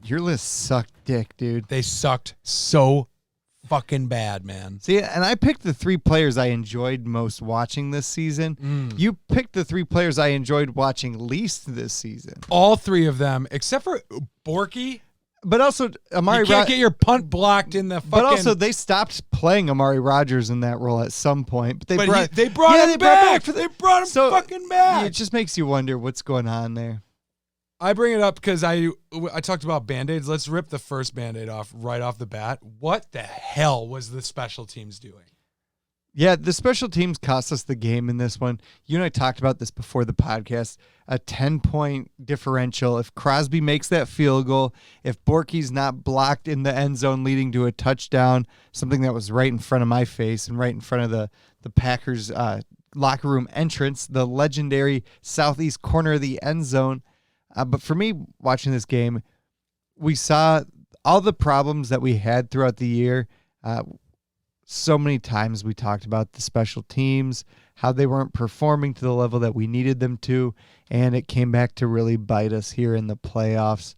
Your list sucked dick, dude. They sucked so fucking bad, man. See, and I picked the 3 players I enjoyed most watching this season. You picked the 3 players I enjoyed watching least this season. All 3 of them, except for Borky. But also, Amari You can't get your punt blocked in the fucking... But also, they stopped playing Amari Rodgers in that role at some point. But they brought him back. They brought him fucking back. It just makes you wonder what's going on there. I bring it up because I talked about Band-Aids. Let's rip the first Band-Aid off right off the bat. What the hell was the special teams doing? Yeah, the special teams cost us the game in this one. You and I talked about this before the podcast. A 10-point differential. If Crosby makes that field goal, if Borky's not blocked in the end zone leading to a touchdown, something that was right in front of my face and right in front of the Packers locker room entrance, the legendary southeast corner of the end zone. But for me, watching this game, we saw all the problems that we had throughout the year. So many times we talked about the special teams, how they weren't performing to the level that we needed them to, and it came back to really bite us here in the playoffs.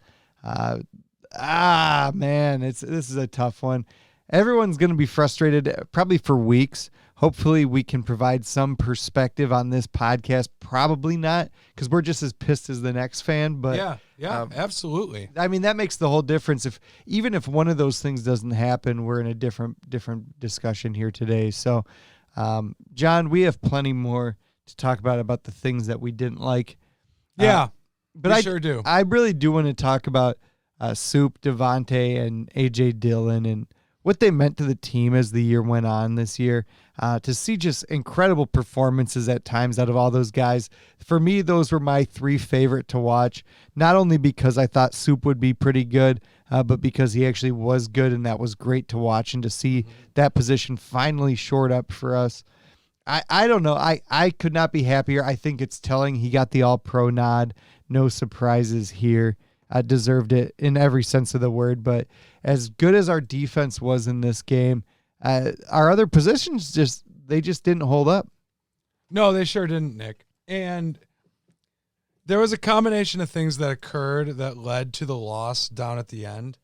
Man, this is a tough one. Everyone's going to be frustrated probably for weeks. Hopefully we can provide some perspective on this podcast. Probably not, because we're just as pissed as the next fan. But yeah, absolutely. I mean, that makes the whole difference. Even if one of those things doesn't happen, we're in a different discussion here today. So, John, we have plenty more to talk about the things that we didn't like. Yeah, but I sure do. I really do want to talk about Soup, Devonta, and AJ Dillon, and what they meant to the team as the year went on this year. To see just incredible performances at times out of all those guys. For me, those were my 3 favorite to watch, not only because I thought Soup would be pretty good, but because he actually was good, and that was great to watch, and to see that position finally shored up for us. I don't know. I could not be happier. I think it's telling he got the All-Pro nod. No surprises here. Deserved it in every sense of the word, but as good as our defense was in this game, our other positions just didn't hold up. No, they sure didn't, Nick. And there was a combination of things that occurred that led to the loss down at the end.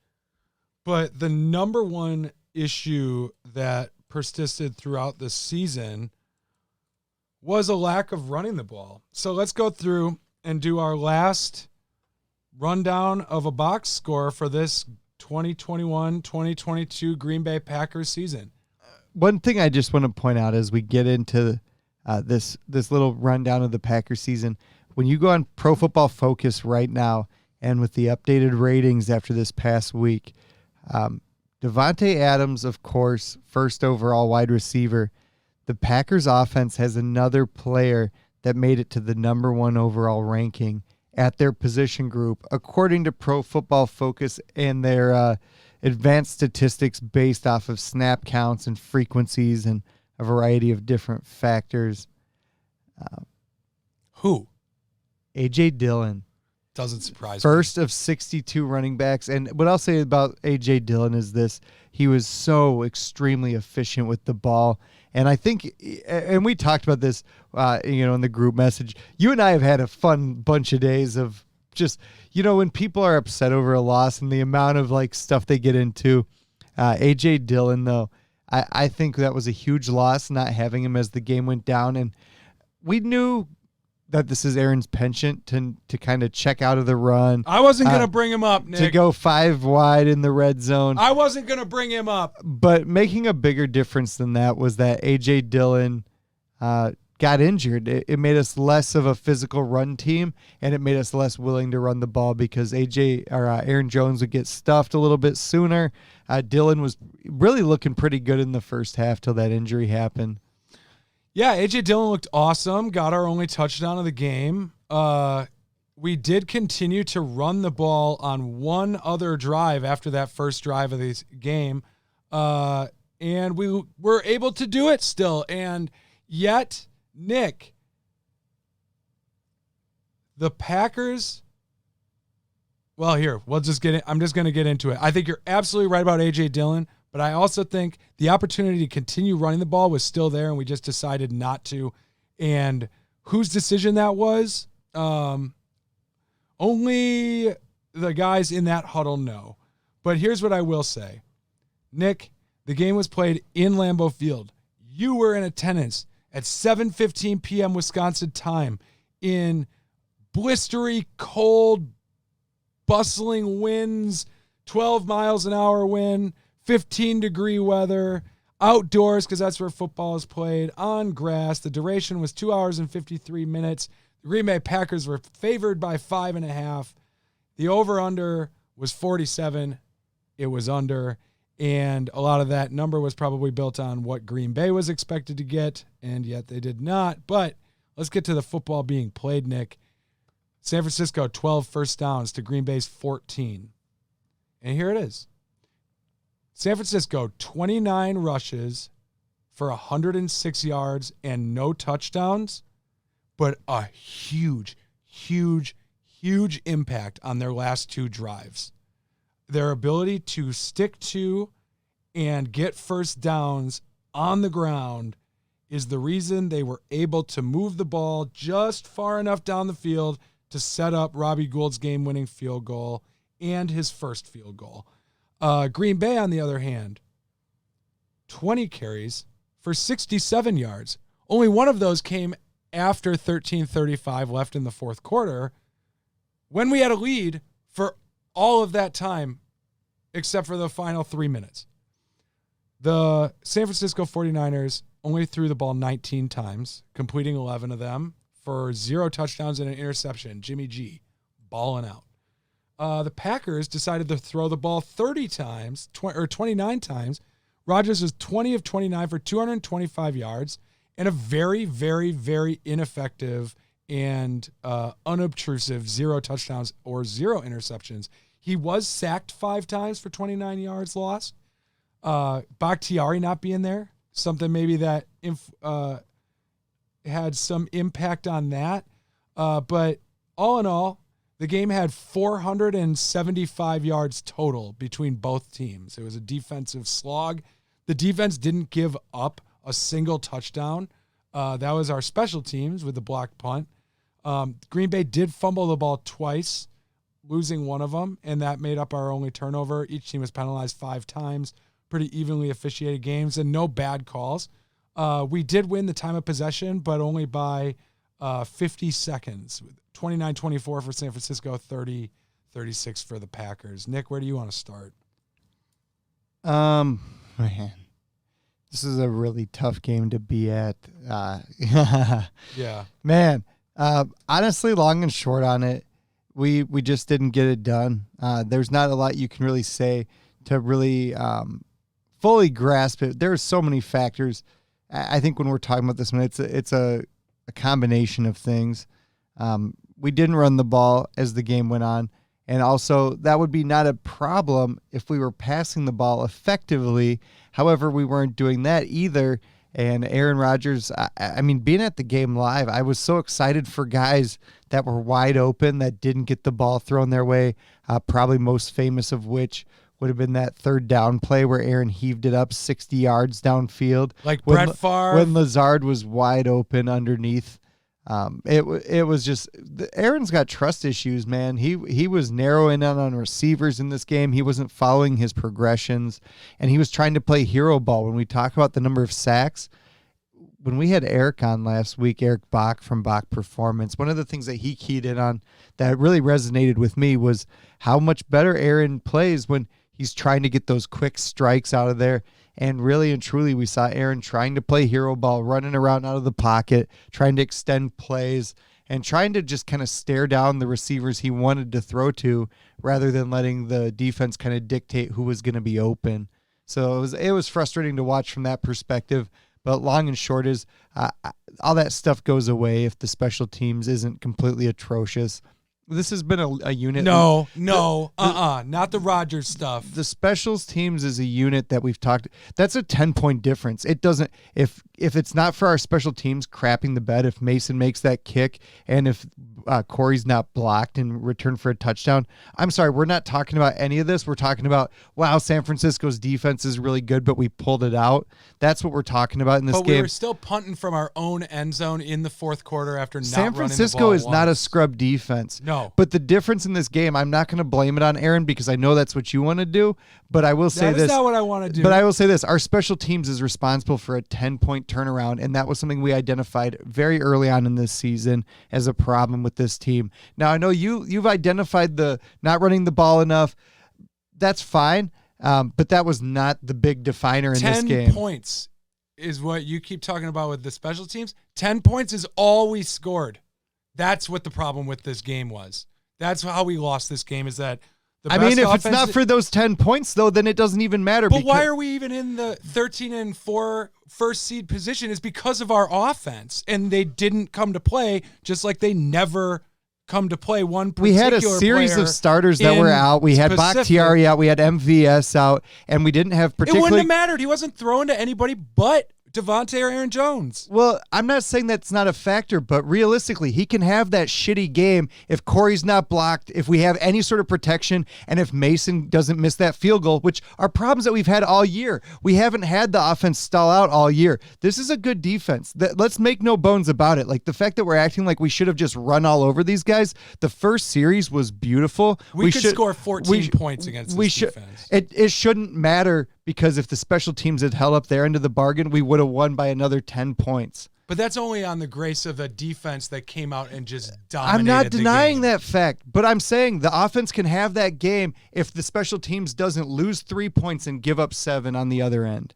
But the number one issue that persisted throughout the season was a lack of running the ball. So let's go through and do our last rundown of a box score for this 2021-2022 Green Bay Packers season. One thing I just want to point out as we get into this little rundown of the Packers season, when you go on Pro Football Focus right now, and with the updated ratings after this past week, Devonta Adams, of course, first overall wide receiver. The Packers offense has another player that made it to the number 1 overall ranking at their position group, according to Pro Football Focus and their advanced statistics based off of snap counts and frequencies and a variety of different factors. Who? A.J. Dillon. Doesn't surprise me. First of 62 running backs. And what I'll say about A.J. Dillon is this. He was so extremely efficient with the ball. And I think, and we talked about this, in the group message. You and I have had a fun bunch of days of just, when people are upset over a loss and the amount of stuff they get into. A.J. Dillon, though, I think that was a huge loss not having him as the game went down. And we knew that this is Aaron's penchant to kind of check out of the run. I wasn't going to bring him up, Nick. To go 5 wide in the red zone. I wasn't going to bring him up. But making a bigger difference than that was that A.J. Dillon got injured. It made us less of a physical run team, and it made us less willing to run the ball because Aaron Jones would get stuffed a little bit sooner. Dillon was really looking pretty good in the first half till that injury happened. Yeah, A.J. Dillon looked awesome, got our only touchdown of the game. We did continue to run the ball on one other drive after that first drive of this game, and we were able to do it still. And yet, Nick, the Packers, well, here, I'm just going to get into it. I think you're absolutely right about A.J. Dillon. But I also think the opportunity to continue running the ball was still there, and we just decided not to. And whose decision that was, only the guys in that huddle know. But here's what I will say. Nick, the game was played in Lambeau Field. You were in attendance at 7:15 p.m. Wisconsin time in blistery, cold, bustling winds, 12 miles an hour wind, 15-degree weather, outdoors because that's where football is played, on grass. The duration was 2 hours and 53 minutes. The Green Bay Packers were favored by 5.5. The over-under was 47. It was under, and a lot of that number was probably built on what Green Bay was expected to get, and yet they did not. But let's get to the football being played, Nick. San Francisco, 12 first downs to Green Bay's 14. And here it is. San Francisco, 29 rushes for 106 yards and no touchdowns, but a huge, huge, huge impact on their last 2 drives. Their ability to stick to and get first downs on the ground is the reason they were able to move the ball just far enough down the field to set up Robbie Gould's game-winning field goal and his first field goal. Green Bay, on the other hand, 20 carries for 67 yards. Only one of those came after 13:35 left in the fourth quarter, when we had a lead for all of that time, except for the final 3 minutes. The San Francisco 49ers only threw the ball 19 times, completing 11 of them for 0 touchdowns and an interception. Jimmy G balling out. the Packers decided to throw the ball 30 times, 29 times. Rodgers was 20 of 29 for 225 yards and a very, very, very ineffective and unobtrusive 0 touchdowns or 0 interceptions. He was sacked 5 times for 29 yards lost. Bakhtiari not being there, something maybe that had some impact on that. But all in all, the game had 475 yards total between both teams. It was a defensive slog. The defense didn't give up a single touchdown. That was our special teams with the blocked punt. Green Bay did fumble the ball twice, losing one of them, and that made up our only turnover. Each team was penalized 5 times. Pretty evenly officiated games and no bad calls. We did win the time of possession, but only by 50 seconds. 29-24 for San Francisco, 30-36 for the Packers. Nick, where do you want to start? Man, this is a really tough game to be at. Yeah. Man, honestly, long and short on it, we just didn't get it done. There's not a lot you can really say to really fully grasp it. There's so many factors. I think when we're talking about this one, it's a combination of things. We didn't run the ball as the game went on, and also that would be not a problem if we were passing the ball effectively. However, we weren't doing that either. And Aaron Rodgers, I mean, being at the game live, I was so excited for guys that were wide open that didn't get the ball thrown their way, probably most famous of which would have been that third down play where Aaron heaved it up 60 yards downfield. Like Brett Favre. When Lazard was wide open underneath. It was just, Aaron's got trust issues, man. He was narrowing in on receivers in this game. He wasn't following his progressions, and he was trying to play hero ball. When we talk about the number of sacks, when we had Eric on last week, Eric Bach from Bach Performance, one of the things that he keyed in on that really resonated with me was how much better Aaron plays when he's trying to get those quick strikes out of there. And really and truly, we saw Aaron trying to play hero ball, running around out of the pocket, trying to extend plays, and trying to just kind of stare down the receivers he wanted to throw to rather than letting the defense kind of dictate who was going to be open. So it was frustrating to watch from that perspective. But long and short is all that stuff goes away if the special teams isn't completely atrocious. This has been a unit. Not the Rodgers stuff. The specials teams is a unit that we've talked. That's a 10-point difference. It doesn't, if it's not for our special teams crapping the bed, if Mason makes that kick and if Corey's not blocked and returned for a touchdown, I'm sorry, we're not talking about any of this. We're talking about, wow, San Francisco's defense is really good, but we pulled it out. That's what we're talking about in this game. But we were still punting from our own end zone in the fourth quarter after not San running the ball Francisco is once. not a scrub defense. No. But the difference in this game, I'm not going to blame it on Aaron because I know that's what you want to do, but I will say this. That is not what I want to do. But I will say this. Our special teams is responsible for a 10-point turnaround, and that was something we identified very early on in this season as a problem with this team. Now, I know you've identified the not running the ball enough. That's fine, but that was not the big definer in this game. 10 points is what you keep talking about with the special teams. 10 points is all we scored. That's what the problem with this game was. That's how we lost this game is that the best if offense, it's not for those 10 points, though, then it doesn't even matter. But why are we even in the 13-4 first seed position is because of our offense, and they didn't come to play just like they never come to play one particular We had a series of starters that were out. We had Bakhtiari out. We had MVS out, and we didn't have particularly... It wouldn't have mattered. He wasn't throwing to anybody but Devonta or Aaron Jones. Well, I'm not saying that's not a factor, but realistically, he can have that shitty game if Corey's not blocked, if we have any sort of protection, and if Mason doesn't miss that field goal, which are problems that we've had all year. We haven't had the offense stall out all year. This is a good defense. Let's make no bones about it. Like the fact that we're acting like we should have just run all over these guys. The first series was beautiful. We could score 14 points against this defense. It shouldn't matter because if the special teams had held up their end of the bargain, we would have won by another 10 points. But that's only on the grace of a defense that came out and just dominated. I'm not denying the game. that fact, but I'm saying the offense can have that game if the special teams doesn't lose 3 points and give up 7 on the other end.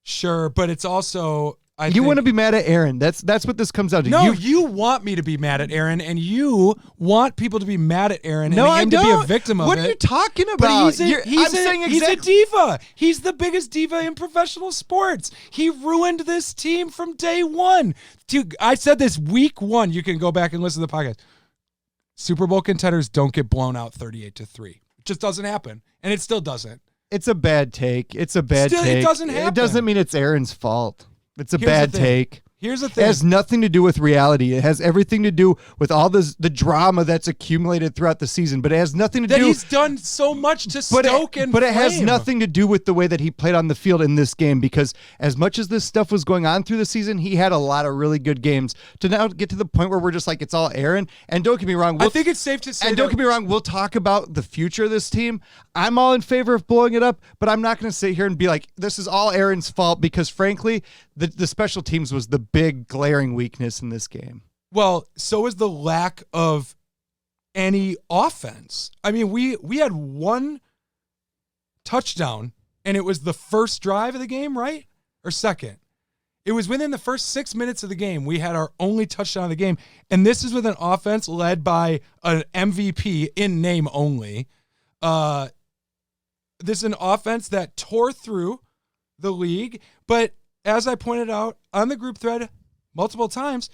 Sure, but it's also You want to be mad at Aaron. That's what this comes out to. No, you want me to be mad at Aaron, and you want people to be mad at Aaron and him to be a victim of it. What are you talking about? But he's a diva. He's the biggest diva in professional sports. He ruined this team from day one. I said this week one. You can go back and listen to the podcast. Super Bowl contenders don't get blown out 38-3. It just doesn't happen, and it still doesn't. It's a bad take. It doesn't happen. It doesn't mean it's Aaron's fault. It's a bad take. Here's the thing. It has nothing to do with reality. It has everything to do with all the drama that's accumulated throughout the season. But it has nothing to do. He's done so much to stoke and But it has flame. nothing to do with the way that he played on the field in this game. Because as much as this stuff was going on through the season, he had a lot of really good games. To now get to the point where we're just like, it's all Aaron. And don't get me wrong. I think it's safe to say. And don't get me wrong. We'll talk about the future of this team. I'm all in favor of blowing it up, but I'm not going to sit here and be like, this is all Aaron's fault. Because frankly, the special teams was the big glaring weakness in this game. Well, so is the lack of any offense. I mean, we had one touchdown, and it was the first drive of the game, right? Or second? It was within the first 6 minutes of the game. We had our only touchdown of the game, and this is with an offense led by an MVP in name only. This is an offense that tore through the league, but as I pointed out on the group thread multiple times,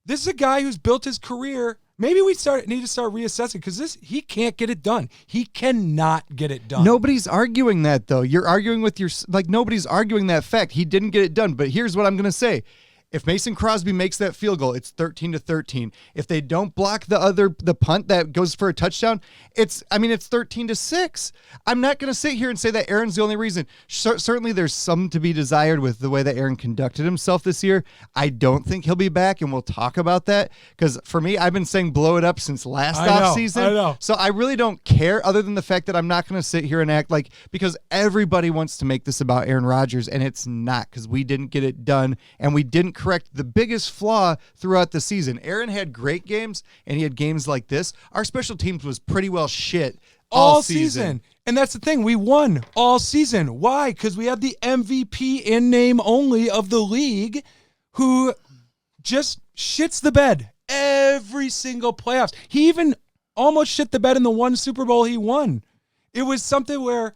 this is a guy who's built his career. Maybe we need to start reassessing because he can't get it done. He cannot get it done. Nobody's arguing that, though. You're arguing with nobody's arguing that fact. He didn't get it done. But here's what I'm going to say. If Mason Crosby makes that field goal, it's 13-13. If they don't block the punt that goes for a touchdown, it's 13-6. I'm not going to sit here and say that Aaron's the only reason. Certainly there's some to be desired with the way that Aaron conducted himself this year. I don't think he'll be back, and we'll talk about that. Because for me, I've been saying blow it up since last offseason. I know. So I really don't care, other than the fact that I'm not going to sit here and act like, because everybody wants to make this about Aaron Rodgers, and it's not, because we didn't get it done, and we didn't correct the biggest flaw throughout the season. Aaron had great games, and he had games like this. Our special teams was pretty well shit all season. And that's the thing. We won all season. Why? Because we had the MVP in name only of the league who just shits the bed every single playoffs. He even almost shit the bed in the one Super Bowl he won. It was something where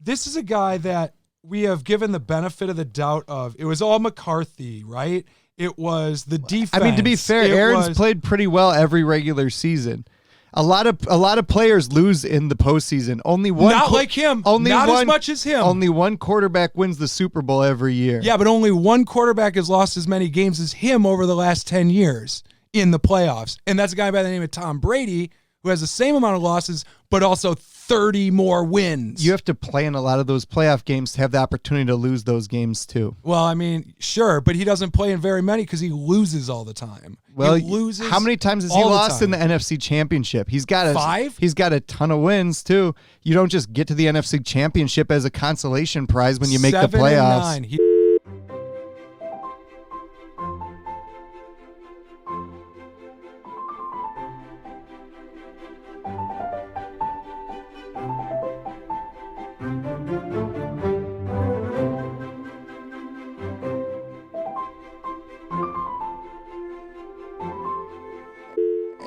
this is a guy that we have given the benefit of the doubt of. It was all McCarthy, right? It was the defense. I mean, to be fair, Aaron's played pretty well every regular season. A lot of players lose in the postseason. Only one, not like him. Not as much as him. Only one quarterback wins the Super Bowl every year. Yeah, but only one quarterback has lost as many games as him over the last 10 years in the playoffs, and that's a guy by the name of Tom Brady, who has the same amount of losses, but also 30 more wins. You have to play in a lot of those playoff games to have the opportunity to lose those games too. Well, I mean, sure, but he doesn't play in very many because he loses all the time. Well, he loses. How many times has he lost in the NFC Championship? He's got 5. He's got a ton of wins too. You don't just get to the NFC Championship as a consolation prize when you make the playoffs. 7-9.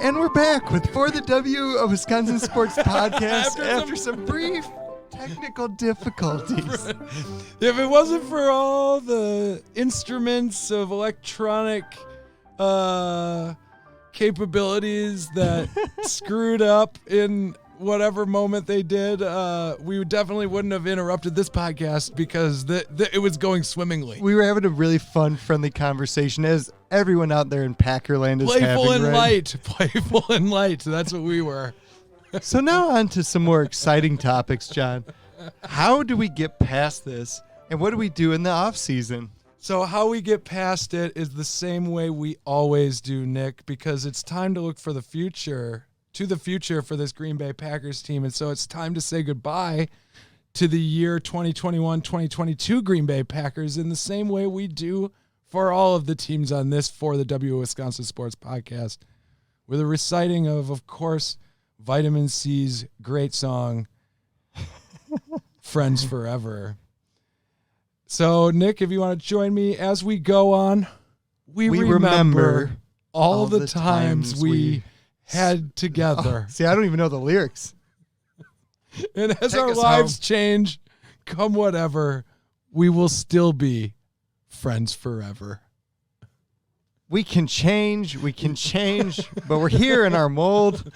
And we're back with For the W, a Wisconsin Sports Podcast after some brief technical difficulties. If it wasn't for all the instruments of electronic capabilities that screwed up in whatever moment they did, we definitely wouldn't have interrupted this podcast because it was going swimmingly. We were having a really fun, friendly conversation, as everyone out there in Packerland is Playful having. and light. Playful and light. That's what we were. So now on to some more exciting topics, John. How do we get past this, and what do we do in the off season? So how we get past it is the same way we always do, Nick, because it's time to look for the future. To the future for this Green Bay Packers team. And so it's time to say goodbye to the year 2021-2022 Green Bay Packers in the same way we do for all of the teams on this For the W Wisconsin Sports Podcast, with a reciting of course, Vitamin C's great song, Friends Forever. So, Nick, if you want to join me as we go on, we remember all the times we had together. See, I don't even know the lyrics. And as our lives change, come whatever, we will still be friends forever. We can change, but we're here in our mold.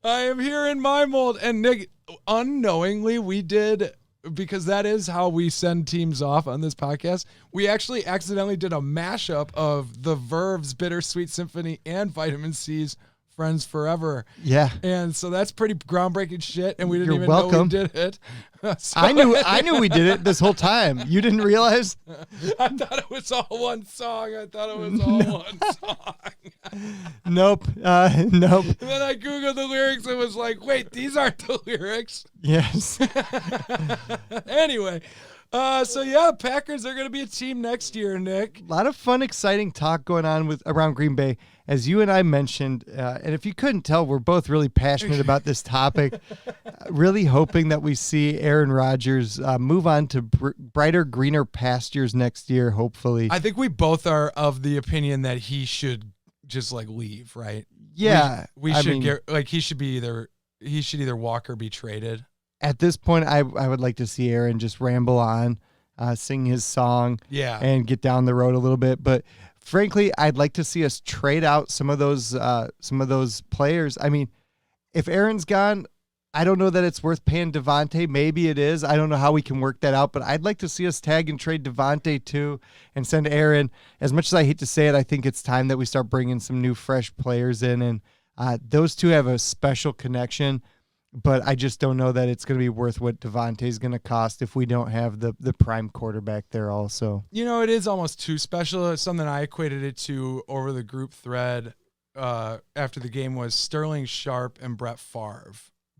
I am here in my mold. And Nick, unknowingly, we did, because that is how we send teams off on this podcast, we actually accidentally did a mashup of the Verve's Bittersweet Symphony and Vitamin C's Friends Forever. Yeah. And so that's pretty groundbreaking shit, and we didn't You're even welcome. know we did it. So I knew we did it this whole time. You didn't realize? I thought it was all one song. One song. Nope. Nope. And then I Googled the lyrics and was like, wait, these aren't the lyrics. Yes. Anyway, so yeah, Packers are going to be a team next year, Nick. A lot of fun, exciting talk going on around Green Bay. As you and I mentioned, and if you couldn't tell, we're both really passionate about this topic, really hoping that we see Aaron Rodgers move on to brighter, greener pastures next year, hopefully. I think we both are of the opinion that he should just leave, right? Yeah. We should he should either walk or be traded. At this point, I would like to see Aaron just ramble on, sing his song, and get down the road a little bit. But frankly, I'd like to see us trade out some of those players. I mean, if Aaron's gone, I don't know that it's worth paying Devonta. Maybe it is. I don't know how we can work that out, but I'd like to see us tag and trade Devonta too and send Aaron. As much as I hate to say it, I think it's time that we start bringing some new, fresh players in, and those two have a special connection. But I just don't know that it's going to be worth what Devonta is going to cost if we don't have the prime quarterback there also. You know, it is almost too special. It's something I equated it to over the group thread after the game was Sterling Sharp and Brett Favre.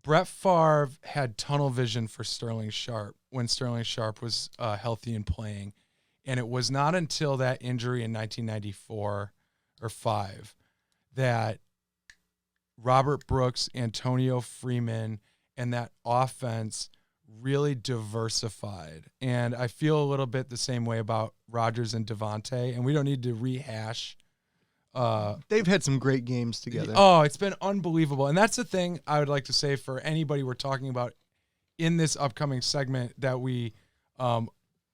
Brett Favre had tunnel vision for Sterling Sharp when Sterling Sharp was healthy and playing. And it was not until that injury in 1994 or 5 that Robert Brooks, Antonio Freeman, and that offense really diversified. And I feel a little bit the same way about Rodgers and Devonta, and we don't need to rehash. They've had some great games together. Oh, it's been unbelievable. And that's the thing I would like to say for anybody we're talking about in this upcoming segment that we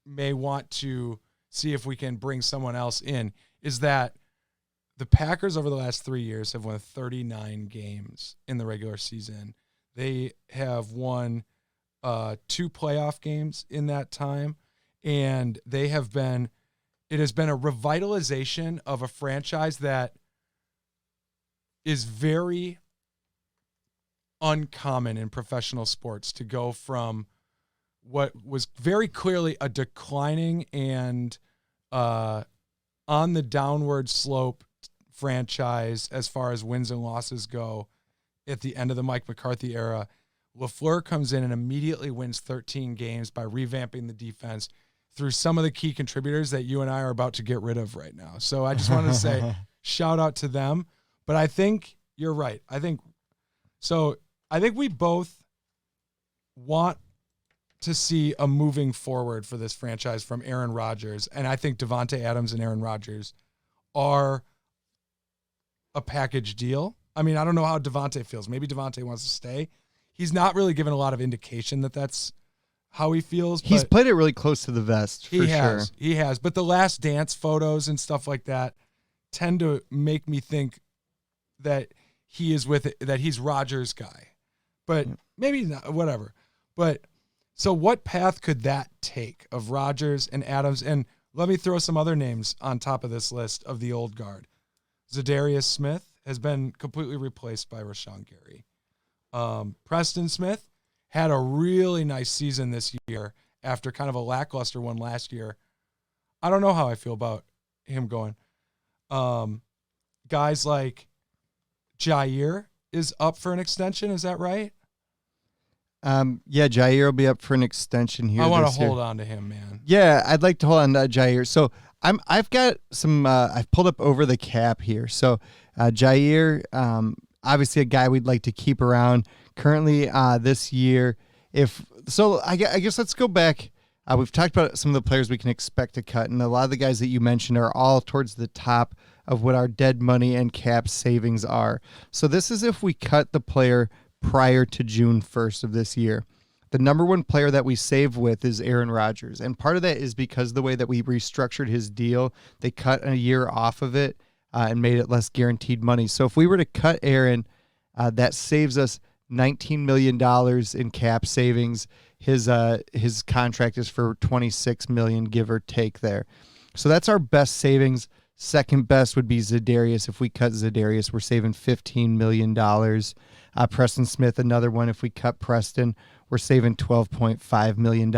may want to see if we can bring someone else in, is that the Packers over the last 3 years have won 39 games in the regular season. They have won 2 playoff games in that time, and it has been a revitalization of a franchise that is very uncommon in professional sports, to go from what was very clearly a declining and on the downward slope franchise as far as wins and losses go at the end of the Mike McCarthy era. LaFleur comes in and immediately wins 13 games by revamping the defense through some of the key contributors that you and I are about to get rid of right now. So I just wanted to say shout out to them. But I think you're right. I think we both want to see a moving forward for this franchise from Aaron Rodgers. And I think Devonta Adams and Aaron Rodgers are a package deal. I mean, I don't know how Devonta feels. Maybe Devonta wants to stay. He's not really given a lot of indication that that's how he feels. He's played it really close to the vest, for sure. He has. But the Last Dance photos and stuff like that tend to make me think that he's Rodgers' guy. But maybe not, whatever. But so what path could that take of Rodgers and Adams? And let me throw some other names on top of this list of the old guard. Zadarius Smith has been completely replaced by Rashawn Gary. Preston Smith had a really nice season this year after kind of a lackluster one last year. I don't know how I feel about him going. Guys like Jair is up for an extension. Is that right? Yeah, Jair will be up for an extension here. I want to hold on to him, man. Yeah, I'd like to hold on to Jair. So I've got some. I've pulled up over the cap here. So Jair, obviously a guy we'd like to keep around. Currently, this year, I guess let's go back. We've talked about some of the players we can expect to cut, and a lot of the guys that you mentioned are all towards the top of what our dead money and cap savings are. So this is if we cut the player prior to June 1st of this year. The number one player that we save with is Aaron Rodgers, and part of that is because the way that we restructured his deal, they cut a year off of it and made it less guaranteed money. So if we were to cut Aaron, that saves us $19 million in cap savings. His contract is for $26 million, give or take there. So that's our best savings. Second best would be Za'Darius. If we cut Za'Darius, we're saving $15 million. Preston Smith, another one. If we cut Preston, we're saving $12.5 million.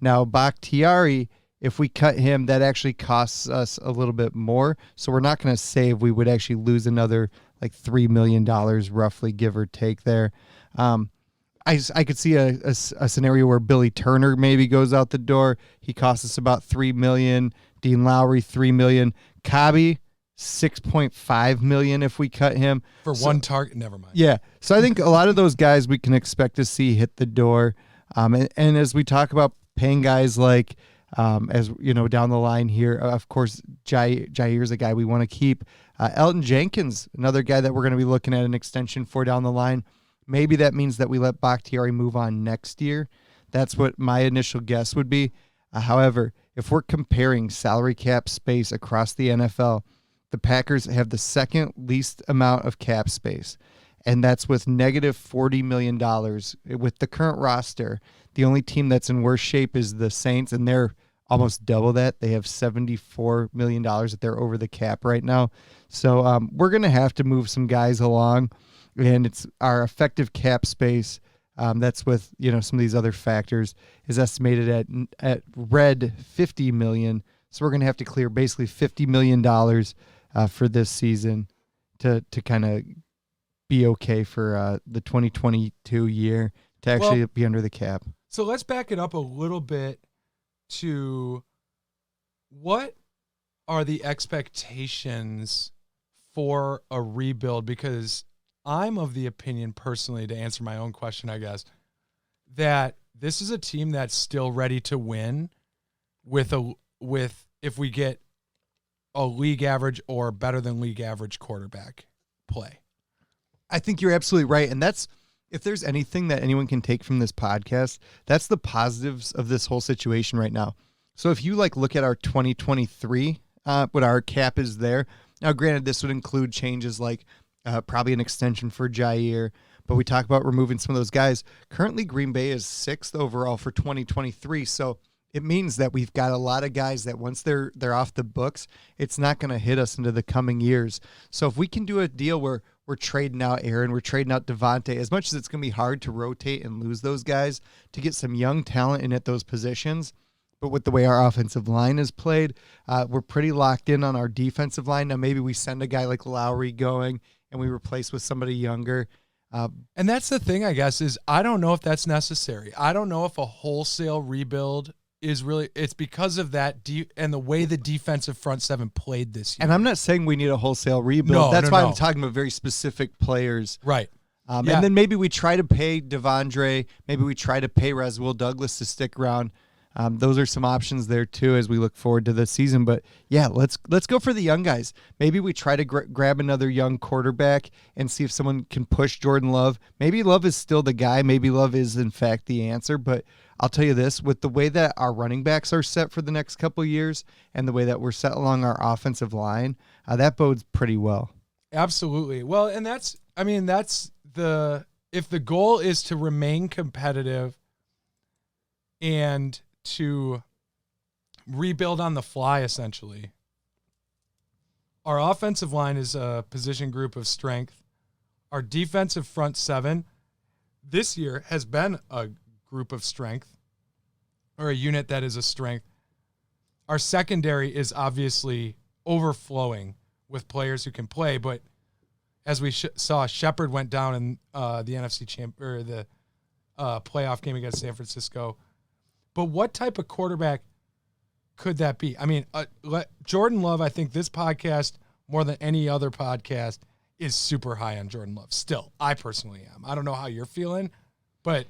Now, Bakhtiari, if we cut him, that actually costs us a little bit more. So we're not going to save. We would actually lose another like $3 million roughly, give or take there. I could see a scenario where Billy Turner maybe goes out the door. He costs us about $3 million. Dean Lowry, $3 million. Kabi, $6.5 million if we cut him. For one target, never mind. Yeah. So I think a lot of those guys we can expect to see hit the door. And as we talk about paying guys like, as you know, down the line here, of course, Jair's a guy we want to keep. Elton Jenkins, another guy that we're going to be looking at an extension for down the line. Maybe that means that we let Bakhtiari move on next year. That's what my initial guess would be. However, if we're comparing salary cap space across the NFL, the Packers have the second least amount of cap space, and that's with negative $40 million. With the current roster, the only team that's in worse shape is the Saints, and they're almost double that. They have $74 million that they're over the cap right now. So we're going to have to move some guys along, and it's our effective cap space. That's with, you know, some of these other factors is estimated at red $50 million. So we're going to have to clear basically $50 million for this season to kind of be okay for the 2022 year to actually be under the cap. So let's back it up a little bit to what are the expectations for a rebuild? Because I'm of the opinion personally, to answer my own question, I guess, that this is a team that's still ready to win with if we get a league average or better than league average quarterback play. I think you're absolutely right. And that's, if there's anything that anyone can take from this podcast, that's the positives of this whole situation right now. So if you look at our 2023, what our cap is there. Now, granted, this would include changes like probably an extension for Jair, but we talk about removing some of those guys. Currently, Green Bay is 6th overall for 2023. So it means that we've got a lot of guys that once they're off the books, it's not going to hit us into the coming years. So if we can do a deal where we're trading out Aaron, we're trading out Devonta, as much as it's going to be hard to rotate and lose those guys, to get some young talent in at those positions. But with the way our offensive line is played, we're pretty locked in on our defensive line. Now, maybe we send a guy like Lowry going and we replace with somebody younger. And that's the thing, I guess, is I don't know if that's necessary. I don't know if a wholesale rebuild is really, it's because of that and the way the defensive front seven played this year. And I'm not saying we need a wholesale rebuild. That's why I'm talking about very specific players. Right. And then maybe we try to pay Devondre. Maybe we try to pay Will Douglas to stick around. Those are some options there too as we look forward to the season. But yeah, let's go for the young guys. Maybe we try to grab another young quarterback and see if someone can push Jordan Love. Maybe Love is still the guy. Maybe Love is in fact the answer. But I'll tell you this, with the way that our running backs are set for the next couple of years and the way that we're set along our offensive line, that bodes pretty well. Absolutely. Well, and if the goal is to remain competitive and to rebuild on the fly, essentially, our offensive line is a position group of strength. Our defensive front seven this year has been a group of strength, or a unit that is a strength. Our secondary is obviously overflowing with players who can play, but as we saw, Shepard went down in the NFC the playoff game against San Francisco. But what type of quarterback could that be? I mean, Jordan Love, I think this podcast, more than any other podcast, is super high on Jordan Love. Still, I personally am. I don't know how you're feeling, but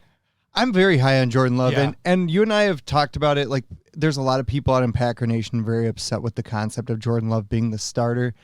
I'm very high on Jordan Love, Yeah. and you and I have talked about it. Like, there's a lot of people out in Packer Nation very upset with the concept of Jordan Love being the starter.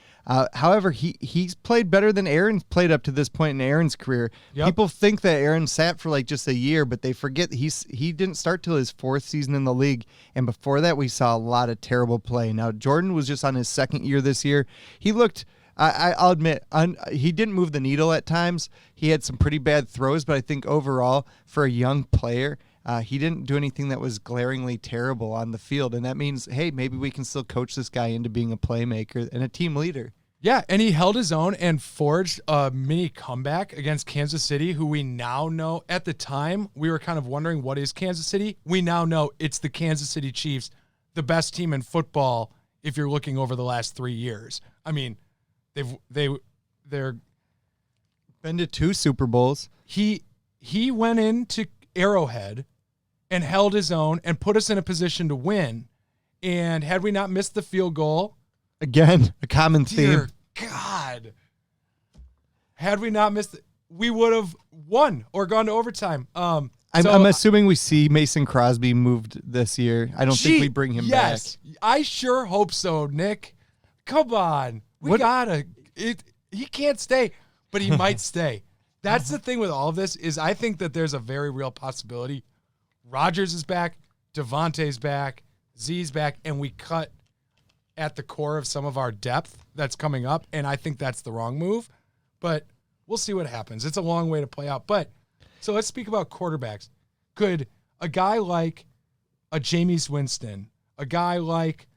However, he's played better than Aaron's played up to this point in Aaron's career. Yep. People think that Aaron sat for like just a year, but they forget he didn't start till his 4th season in the league, and before that we saw a lot of terrible play. Now Jordan was just on his 2nd year this year. He looked. I'll admit, he didn't move the needle at times. He had some pretty bad throws, but I think overall, for a young player, he didn't do anything that was glaringly terrible on the field. And that means, hey, maybe we can still coach this guy into being a playmaker and a team leader. Yeah, and he held his own and forged a mini comeback against Kansas City, who we now know. At the time, we were kind of wondering, what is Kansas City? We now know it's the Kansas City Chiefs, the best team in football if you're looking over the last 3 years. I mean, they're been to 2 Super Bowls. He went into Arrowhead and held his own and put us in a position to win. And had we not missed the field goal, again, a common theme. dear God, had we not missed it, we would have won or gone to overtime. I'm assuming we see Mason Crosby moved this year. I don't think we bring him back. I sure hope so, Nick. Come on. He can't stay, but he might stay. That's the thing with all of this is I think that there's a very real possibility. Rodgers is back, Devonta's back, Z's back, and we cut at the core of some of our depth that's coming up, and I think that's the wrong move. But we'll see what happens. It's a long way to play out. But so let's speak about quarterbacks. Could a guy like a Jameis Winston, a guy like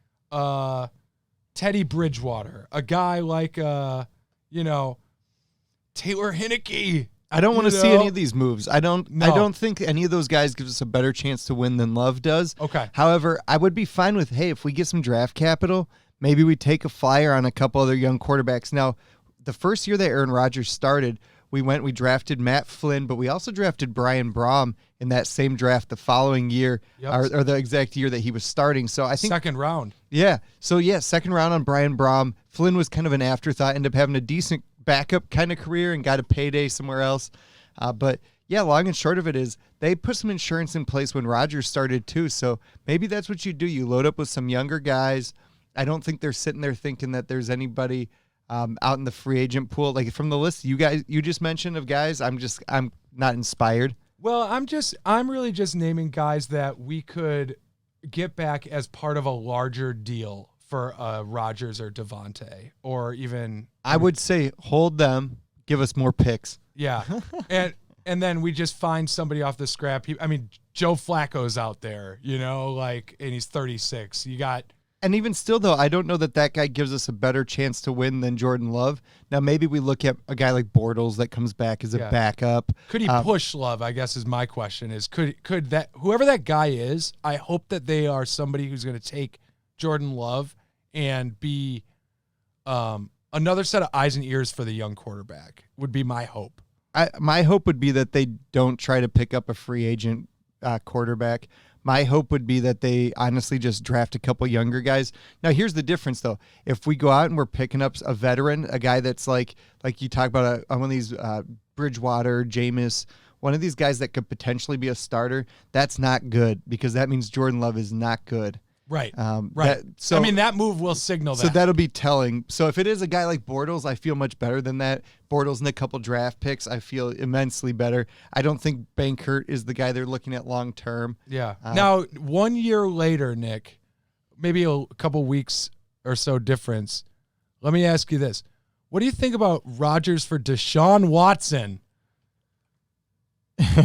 Teddy Bridgewater, a guy like Taylor Heineke. I don't want to see any of these moves. I don't think any of those guys gives us a better chance to win than Love does. Okay. However, I would be fine with, hey, if we get some draft capital, maybe we take a flyer on a couple other young quarterbacks. Now, the first year that Aaron Rodgers started, we drafted Matt Flynn, but we also drafted Brian Braum in that same draft the following year, or the exact year that he was starting. So I think 2nd round. Yeah. So yeah, 2nd round on Brian Braum. Flynn was kind of an afterthought, ended up having a decent backup kind of career and got a payday somewhere else. But yeah, long and short of it is they put some insurance in place when Rodgers started too. So maybe that's what you do. You load up with some younger guys. I don't think they're sitting there thinking that there's anybody out in the free agent pool. Like from the list you just mentioned of guys, I'm not inspired. Well, I'm really just naming guys that we could get back as part of a larger deal for Rodgers or Devonta, or even I would say hold them, give us more picks. Yeah, and then we just find somebody off the scrap heap. I mean, Joe Flacco's out there, and he's 36. You got. And even still, though, I don't know that guy gives us a better chance to win than Jordan Love. Now, maybe we look at a guy like Bortles that comes back as a backup. Could he push Love, I guess is my question, is could that whoever that guy is, I hope that they are somebody who's going to take Jordan Love and be another set of eyes and ears for the young quarterback would be my hope. My hope would be that they don't try to pick up a free agent quarterback. My hope would be that they honestly just draft a couple younger guys. Now, here's the difference, though. If we go out and we're picking up a veteran, a guy that's like you talk about one of these Bridgewater, Jameis, one of these guys that could potentially be a starter, that's not good because that means Jordan Love is not good. Right. Right. That move will signal that. So that'll be telling. So if it is a guy like Bortles, I feel much better than that. Bortles and a couple draft picks, I feel immensely better. I don't think Bankert is the guy they're looking at long term. Yeah. Now, 1 year later, Nick, maybe a couple weeks or so difference. Let me ask you this. What do you think about Rodgers for Deshaun Watson?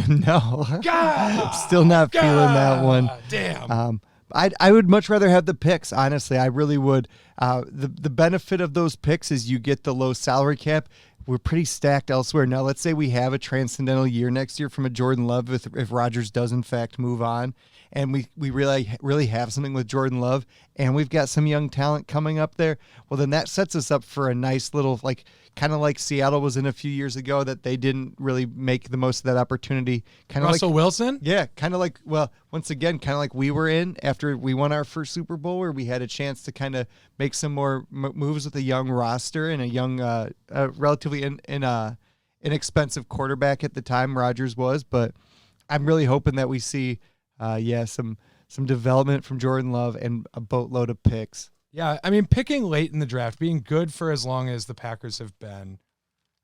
No. I'm still not feeling that one. Damn. I would much rather have the picks, honestly. I really would. The benefit of those picks is you get the low salary cap. We're pretty stacked elsewhere. Now, let's say we have a transcendental year next year from a Jordan Love if Rodgers does, in fact, move on. And we really have something with Jordan Love, and we've got some young talent coming up there. Well, then that sets us up for a nice little, kind of like Seattle was in a few years ago that they didn't really make the most of that opportunity. Kind of Russell Wilson? Yeah, kind of like, well, once again, kind of like we were in after we won our first Super Bowl where we had a chance to kind of make some more moves with a young roster and a young, relatively inexpensive quarterback at the time, Rodgers was, but I'm really hoping that we see, some development from Jordan Love and a boatload of picks. Yeah, I mean, picking late in the draft, being good for as long as the Packers have been,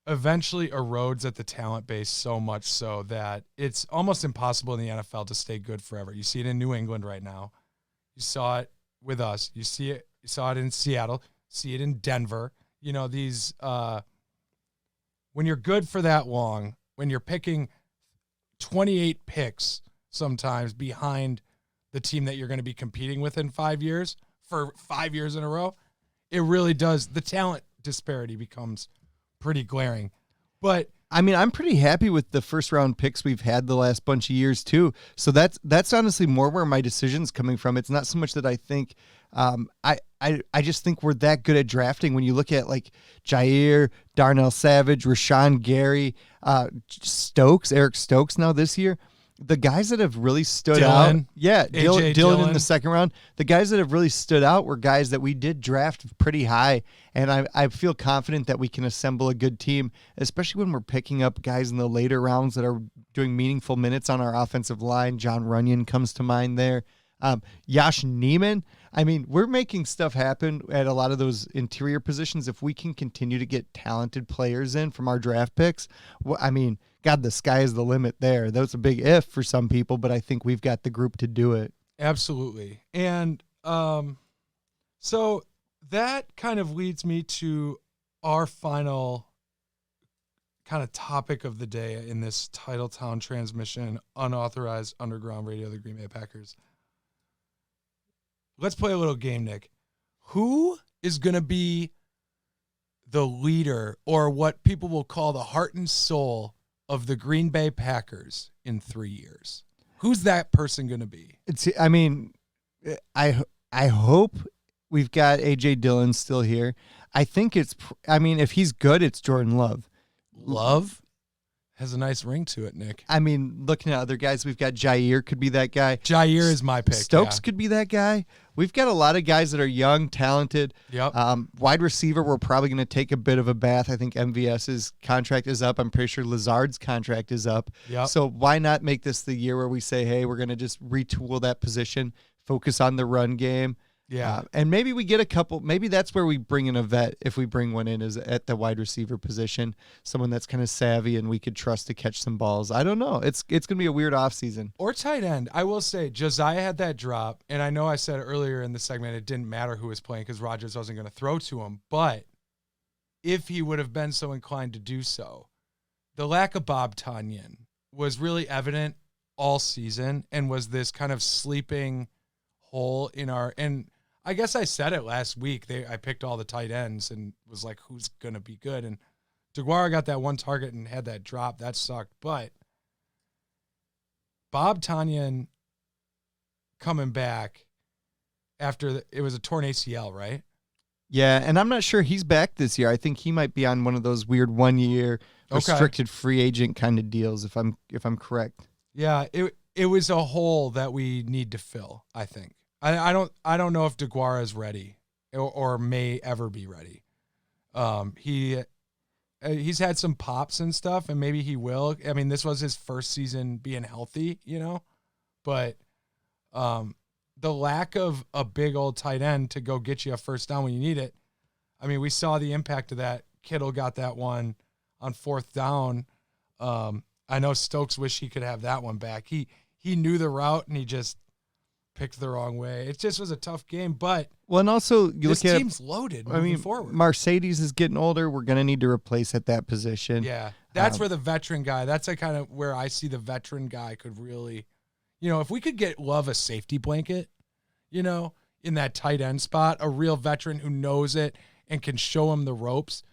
eventually erodes at the talent base so much so that it's almost impossible in the NFL to stay good forever. You see it in New England right now. You saw it with us. You saw it in Seattle. See it in Denver. You know, these when you're good for that long, when you're picking 28 picks sometimes behind the team that you're going to be competing with in 5 years for 5 years in a row, it really does. The talent disparity becomes pretty glaring. But I mean, I'm pretty happy with the first round picks we've had the last bunch of years too. So that's honestly more where my decision's coming from. It's not so much that I think I just think we're that good at drafting. When you look at like Jair, Darnell Savage, Rashawn Gary, Eric Stokes now this year, the guys that have really stood out. Yeah, Dylan in the second round. The guys that have really stood out were guys that we did draft pretty high. And I feel confident that we can assemble a good team, especially when we're picking up guys in the later rounds that are doing meaningful minutes on our offensive line. John Runyon comes to mind there. Yash Neiman. I mean, we're making stuff happen at a lot of those interior positions. If we can continue to get talented players in from our draft picks, I mean, God, the sky is the limit there. That's a big if for some people, but I think we've got the group to do it. Absolutely. And so that kind of leads me to our final kind of topic of the day in this Titletown transmission, unauthorized underground radio of the Green Bay Packers. Let's play a little game, Nick. Who is going to be the leader, or what people will call the heart and soul of the Green Bay Packers in 3 years? Who's that person going to be? I hope we've got A.J. Dillon still here. I think if he's good, it's Jordan Love. Love has a nice ring to it, Nick. I mean, looking at other guys, we've got Jair could be that guy. Jair is my pick. Stokes could be that guy. We've got a lot of guys that are young, talented. Yep. Wide receiver, we're probably going to take a bit of a bath. I think MVS's contract is up. I'm pretty sure Lazard's contract is up. Yep. So why not make this the year where we say, hey, we're going to just retool that position, focus on the run game. Yeah. And maybe we get a couple. Maybe that's where we bring in a vet, if we bring one in, is at the wide receiver position, someone that's kind of savvy and we could trust to catch some balls. I don't know. It's going to be a weird offseason. Or tight end. I will say Josiah had that drop, and I know I said earlier in the segment it didn't matter who was playing because Rodgers wasn't going to throw to him. But if he would have been so inclined to do so, the lack of Bob Tonyan was really evident all season and was this kind of sleeping hole in our – and I guess I said it last week. I picked all the tight ends and was like, who's going to be good? And DeGuara got that one target and had that drop. That sucked. But Bob Tonyan coming back after it was a torn ACL, right? Yeah, and I'm not sure he's back this year. I think he might be on one of those weird 1 year restricted free agent kind of deals, if I'm correct. Yeah, it was a hole that we need to fill, I think. I don't know if DeGuara is ready or may ever be ready. He's had some pops and stuff, and maybe he will. I mean, this was his first season being healthy, but the lack of a big old tight end to go get you a first down when you need it. I mean, we saw the impact of that. Kittle got that one on fourth down. I know Stokes wish he could have that one back. He knew the route and he just picked the wrong way. It just was a tough game, but and also this team's loaded moving forward. Mercedes is getting older. We're going to need to replace at that position. Yeah, that's where the veteran guy, that's a kind of where I see the veteran guy could really, if we could get Love a safety blanket, in that tight end spot, a real veteran who knows it and can show him the ropes.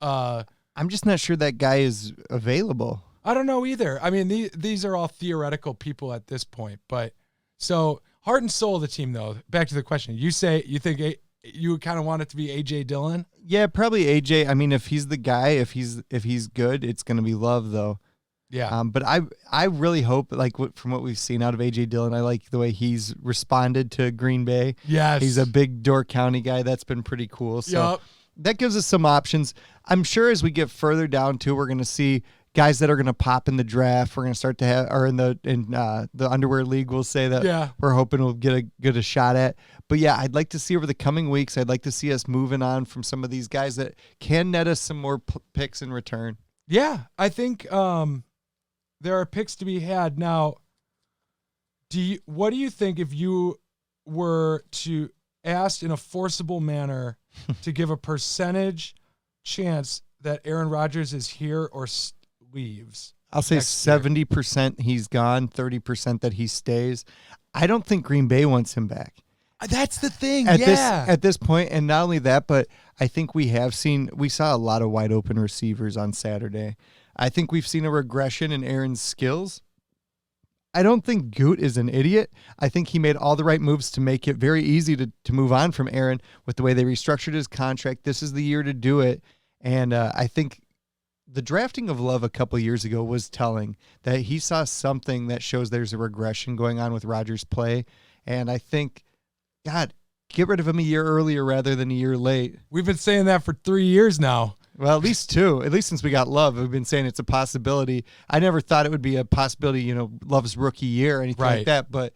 I'm just not sure that guy is available. I don't know either. I mean, these are all theoretical people at this point, but so heart and soul of the team, though. Back to the question. You say you think you kind of want it to be A.J. Dillon? Yeah, probably A.J. I mean, if he's the guy, if he's good, it's going to be Love, though. Yeah. But I really hope, from what we've seen out of A.J. Dillon, I like the way he's responded to Green Bay. Yes. He's a big Door County guy. That's been pretty cool. So yep. That gives us some options. I'm sure as we get further down, too, we're going to see guys that are going to pop in the draft. We're going to start to have, or in the underwear league, we'll say that we're hoping we'll get a shot at. But yeah, I'd like to see over the coming weeks, I'd like to see us moving on from some of these guys that can net us some more picks in return. Yeah, I think there are picks to be had. Now, what do you think if you were to ask in a forcible manner to give a percentage chance that Aaron Rodgers is here or leaves? I'll say 70% he's gone, 30% that he stays. I don't think Green Bay wants him back. That's the thing. At this point, and not only that, but I think we saw a lot of wide open receivers on Saturday. I think we've seen a regression in Aaron's skills. I don't think Goot is an idiot. I think he made all the right moves to make it very easy to move on from Aaron with the way they restructured his contract. This is the year to do it. And I think the drafting of Love a couple years ago was telling that he saw something that shows there's a regression going on with Rodgers' play. And I think, God, get rid of him a year earlier rather than a year late. We've been saying that for 3 years now. Well, at least 2. At least since we got Love, we've been saying it's a possibility. I never thought it would be a possibility, Love's rookie year or anything like that. But,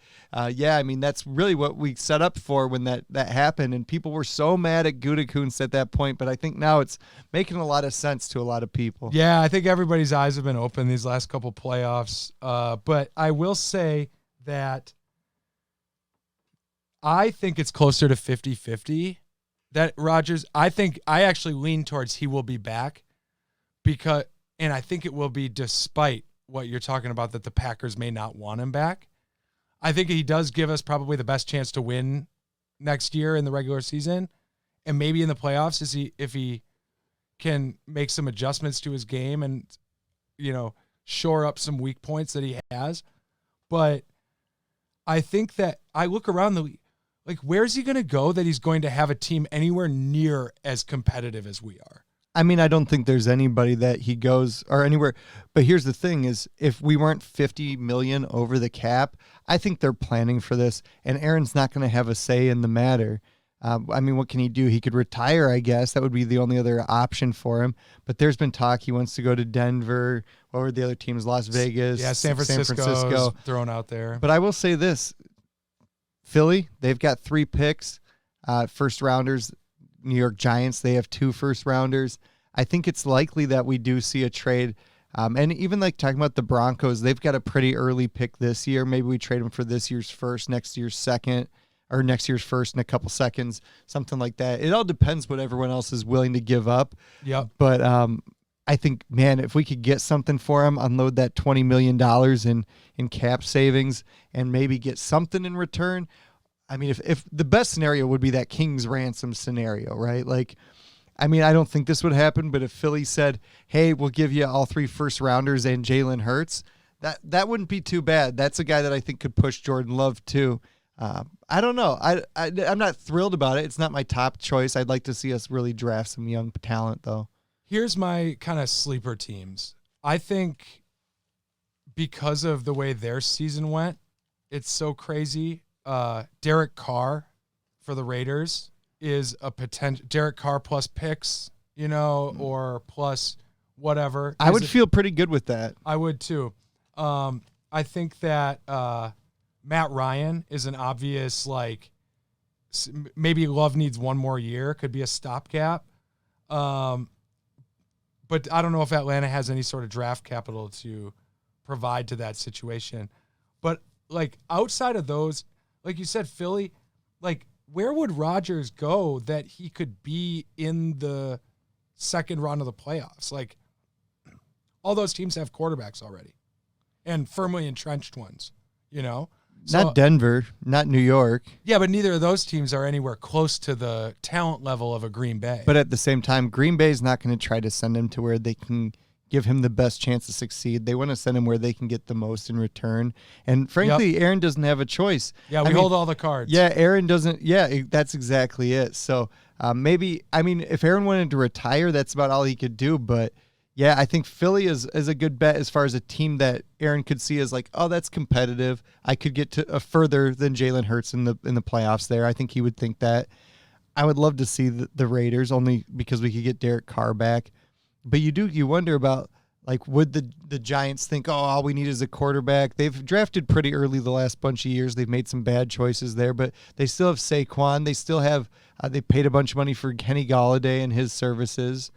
yeah, I mean, that's really what we set up for when that happened. And people were so mad at Gutekunst at that point. But I think now it's making a lot of sense to a lot of people. Yeah, I think everybody's eyes have been open these last couple playoffs. But I will say that I think it's closer to 50-50 that Rodgers, I actually lean towards he will be back and I think it will be despite what you're talking about that the Packers may not want him back. I think he does give us probably the best chance to win next year in the regular season and maybe in the playoffs if he can make some adjustments to his game and, shore up some weak points that he has. But I think that I look around the league, like, where's he going to go that he's going to have a team anywhere near as competitive as we are? I mean, I don't think there's anybody that he goes or anywhere. But here's the thing is if we weren't $50 million over the cap, I think they're planning for this. And Aaron's not going to have a say in the matter. I mean, what can he do? He could retire, I guess. That would be the only other option for him. But there's been talk he wants to go to Denver. What were the other teams? Las Vegas. Yeah, San Francisco thrown out there. But I will say this. Philly, they've got 3 picks, first rounders. New York Giants, they have 2 first rounders. I think it's likely that we do see a trade. And even like talking about the Broncos, they've got a pretty early pick this year. Maybe we trade them for this year's first, next year's second, or next year's first in a couple seconds, something like that. It all depends what everyone else is willing to give up. Yep. But I think, man, if we could get something for him, unload that $20 million in cap savings and maybe get something in return. I mean, if the best scenario would be that King's ransom scenario, right? Like, I mean, I don't think this would happen, but if Philly said, hey, we'll give you all 3 first rounders and Jalen Hurts, that wouldn't be too bad. That's a guy that I think could push Jordan Love too. I don't know. I'm not thrilled about it. It's not my top choice. I'd like to see us really draft some young talent though. Here's my kind of sleeper teams. I think because of the way their season went, it's so crazy. Derek Carr for the Raiders is a potential. Derek Carr plus picks, or plus whatever. I would feel pretty good with that. I would too. I think that Matt Ryan is an obvious, like, maybe Love needs one more year. Could be a stopgap. But I don't know if Atlanta has any sort of draft capital to provide to that situation. But, like, outside of those, like you said, Philly, like, where would Rodgers go that he could be in the second round of the playoffs? Like, all those teams have quarterbacks already and firmly entrenched ones, So, not Denver, not New York. Yeah, but neither of those teams are anywhere close to the talent level of a Green Bay. But at the same time, Green Bay is not going to try to send him to where they can give him the best chance to succeed. They want to send him where they can get the most in return. And frankly, Aaron doesn't have a choice. Yeah, we hold all the cards. Yeah, Aaron doesn't. Yeah, that's exactly it. So maybe, I mean, if Aaron wanted to retire, that's about all he could do. But yeah, I think Philly is a good bet as far as a team that Aaron could see as like, oh, that's competitive. I could get to further than Jalen Hurts in the playoffs there. I think he would think that. I would love to see the Raiders only because we could get Derek Carr back. But you wonder about Like, would the Giants think, oh, all we need is a quarterback? They've drafted pretty early the last bunch of years. They've made some bad choices there, but they still have Saquon. They still have they paid a bunch of money for Kenny Golladay and his services.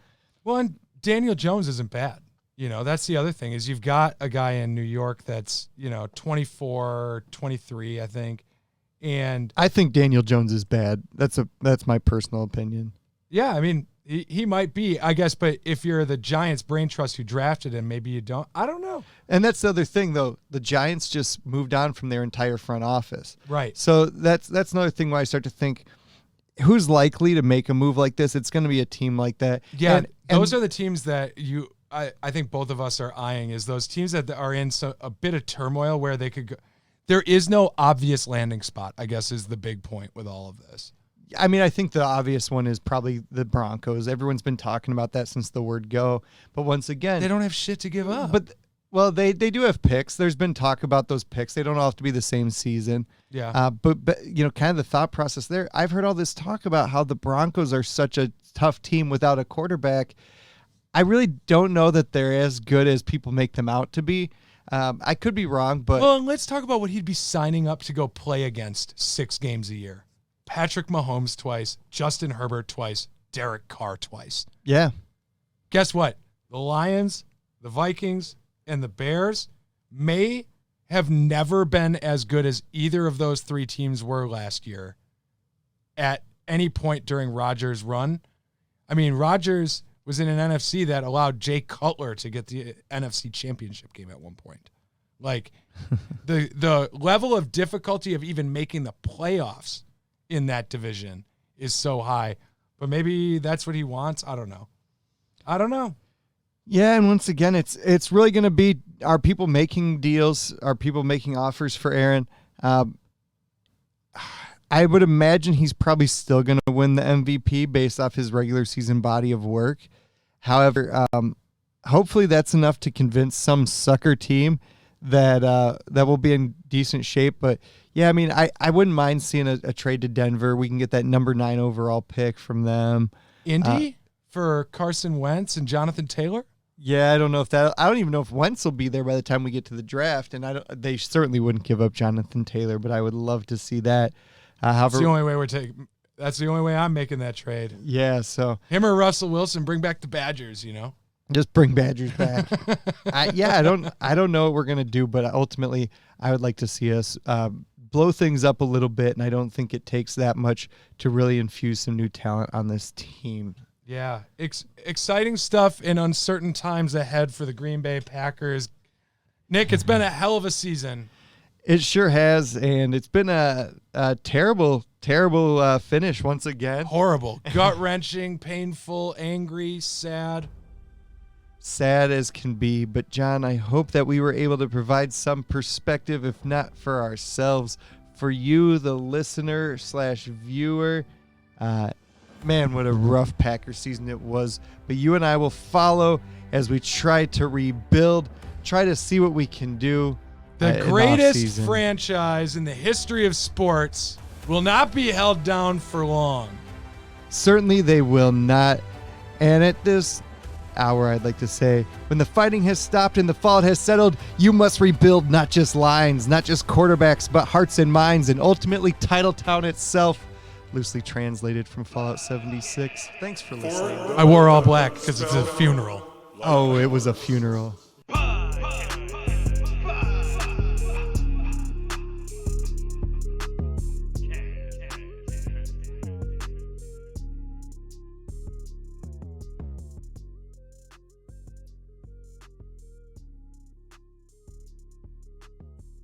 Well, and Daniel Jones isn't bad. That's the other thing is you've got a guy in New York that's, 24, 23, I think. And I think Daniel Jones is bad. That's my personal opinion. Yeah, I mean, he might be, I guess, but if you're the Giants brain trust who drafted him, maybe you don't. I don't know. And that's the other thing, though. The Giants just moved on from their entire front office. Right. So that's another thing where I start to think, who's likely to make a move like this? It's going to be a team like that. Yeah, those are the teams that I think both of us are eyeing, is those teams that are in a bit of turmoil where they could go. There is no obvious landing spot, I guess, is the big point with all of this. I mean, I think the obvious one is probably the Broncos. Everyone's been talking about that since the word go. But once again, they don't have shit to give up. But well, they do have picks. There's been talk about those picks. They don't all have to be the same season. Yeah. But kind of the thought process there. I've heard all this talk about how the Broncos are such a tough team without a quarterback. I really don't know that they're as good as people make them out to be. I could be wrong, but well, let's talk about what he'd be signing up to go play against 6 games a year. Patrick Mahomes twice, Justin Herbert twice, Derek Carr twice. Yeah. Guess what? The Lions, the Vikings, and the Bears may have never been as good as either of those 3 teams were last year at any point during Rodgers' run. I mean, Rodgers was in an NFC that allowed Jay Cutler to get the NFC Championship game at one point. Like, the level of difficulty of even making the playoffs in that division is so high. But maybe that's what he wants. I don't know. Yeah, and once again, it's really going to be, are people making deals? Are people making offers for Aaron? I would imagine he's probably still going to win the MVP based off his regular season body of work. However, hopefully that's enough to convince some sucker team that will be in decent shape. But yeah, I mean, I wouldn't mind seeing a trade to Denver. We can get that number 9 overall pick from them. Indy for Carson Wentz and Jonathan Taylor? Yeah, I don't even know if Wentz will be there by the time we get to the draft, and they certainly wouldn't give up Jonathan Taylor, but I would love to see that. However, that's the only way I'm making that trade. Yeah, so him or Russell Wilson, bring back the Badgers, Just bring Badgers back. I don't know what we're gonna do, but ultimately, I would like to see us blow things up a little bit, and I don't think it takes that much to really infuse some new talent on this team. Yeah, exciting stuff in uncertain times ahead for the Green Bay Packers. Nick, it's been a hell of a season. It sure has, and it's been a terrible finish once again. Horrible, gut-wrenching, painful, angry, sad. Sad as can be, but John, I hope that we were able to provide some perspective, if not for ourselves, for you, the listener/viewer. Man, what a rough Packer season it was. But you and I will follow as we try to rebuild, try to see what we can do. The greatest franchise in the history of sports will not be held down for long. Certainly they will not. And at this hour, I'd like to say, when the fighting has stopped and the fallout has settled, you must rebuild not just lines, not just quarterbacks, but hearts and minds, and ultimately Titletown itself. Loosely translated from Fallout 76. Thanks for listening. I wore all black because it's a funeral. Oh, it was a funeral.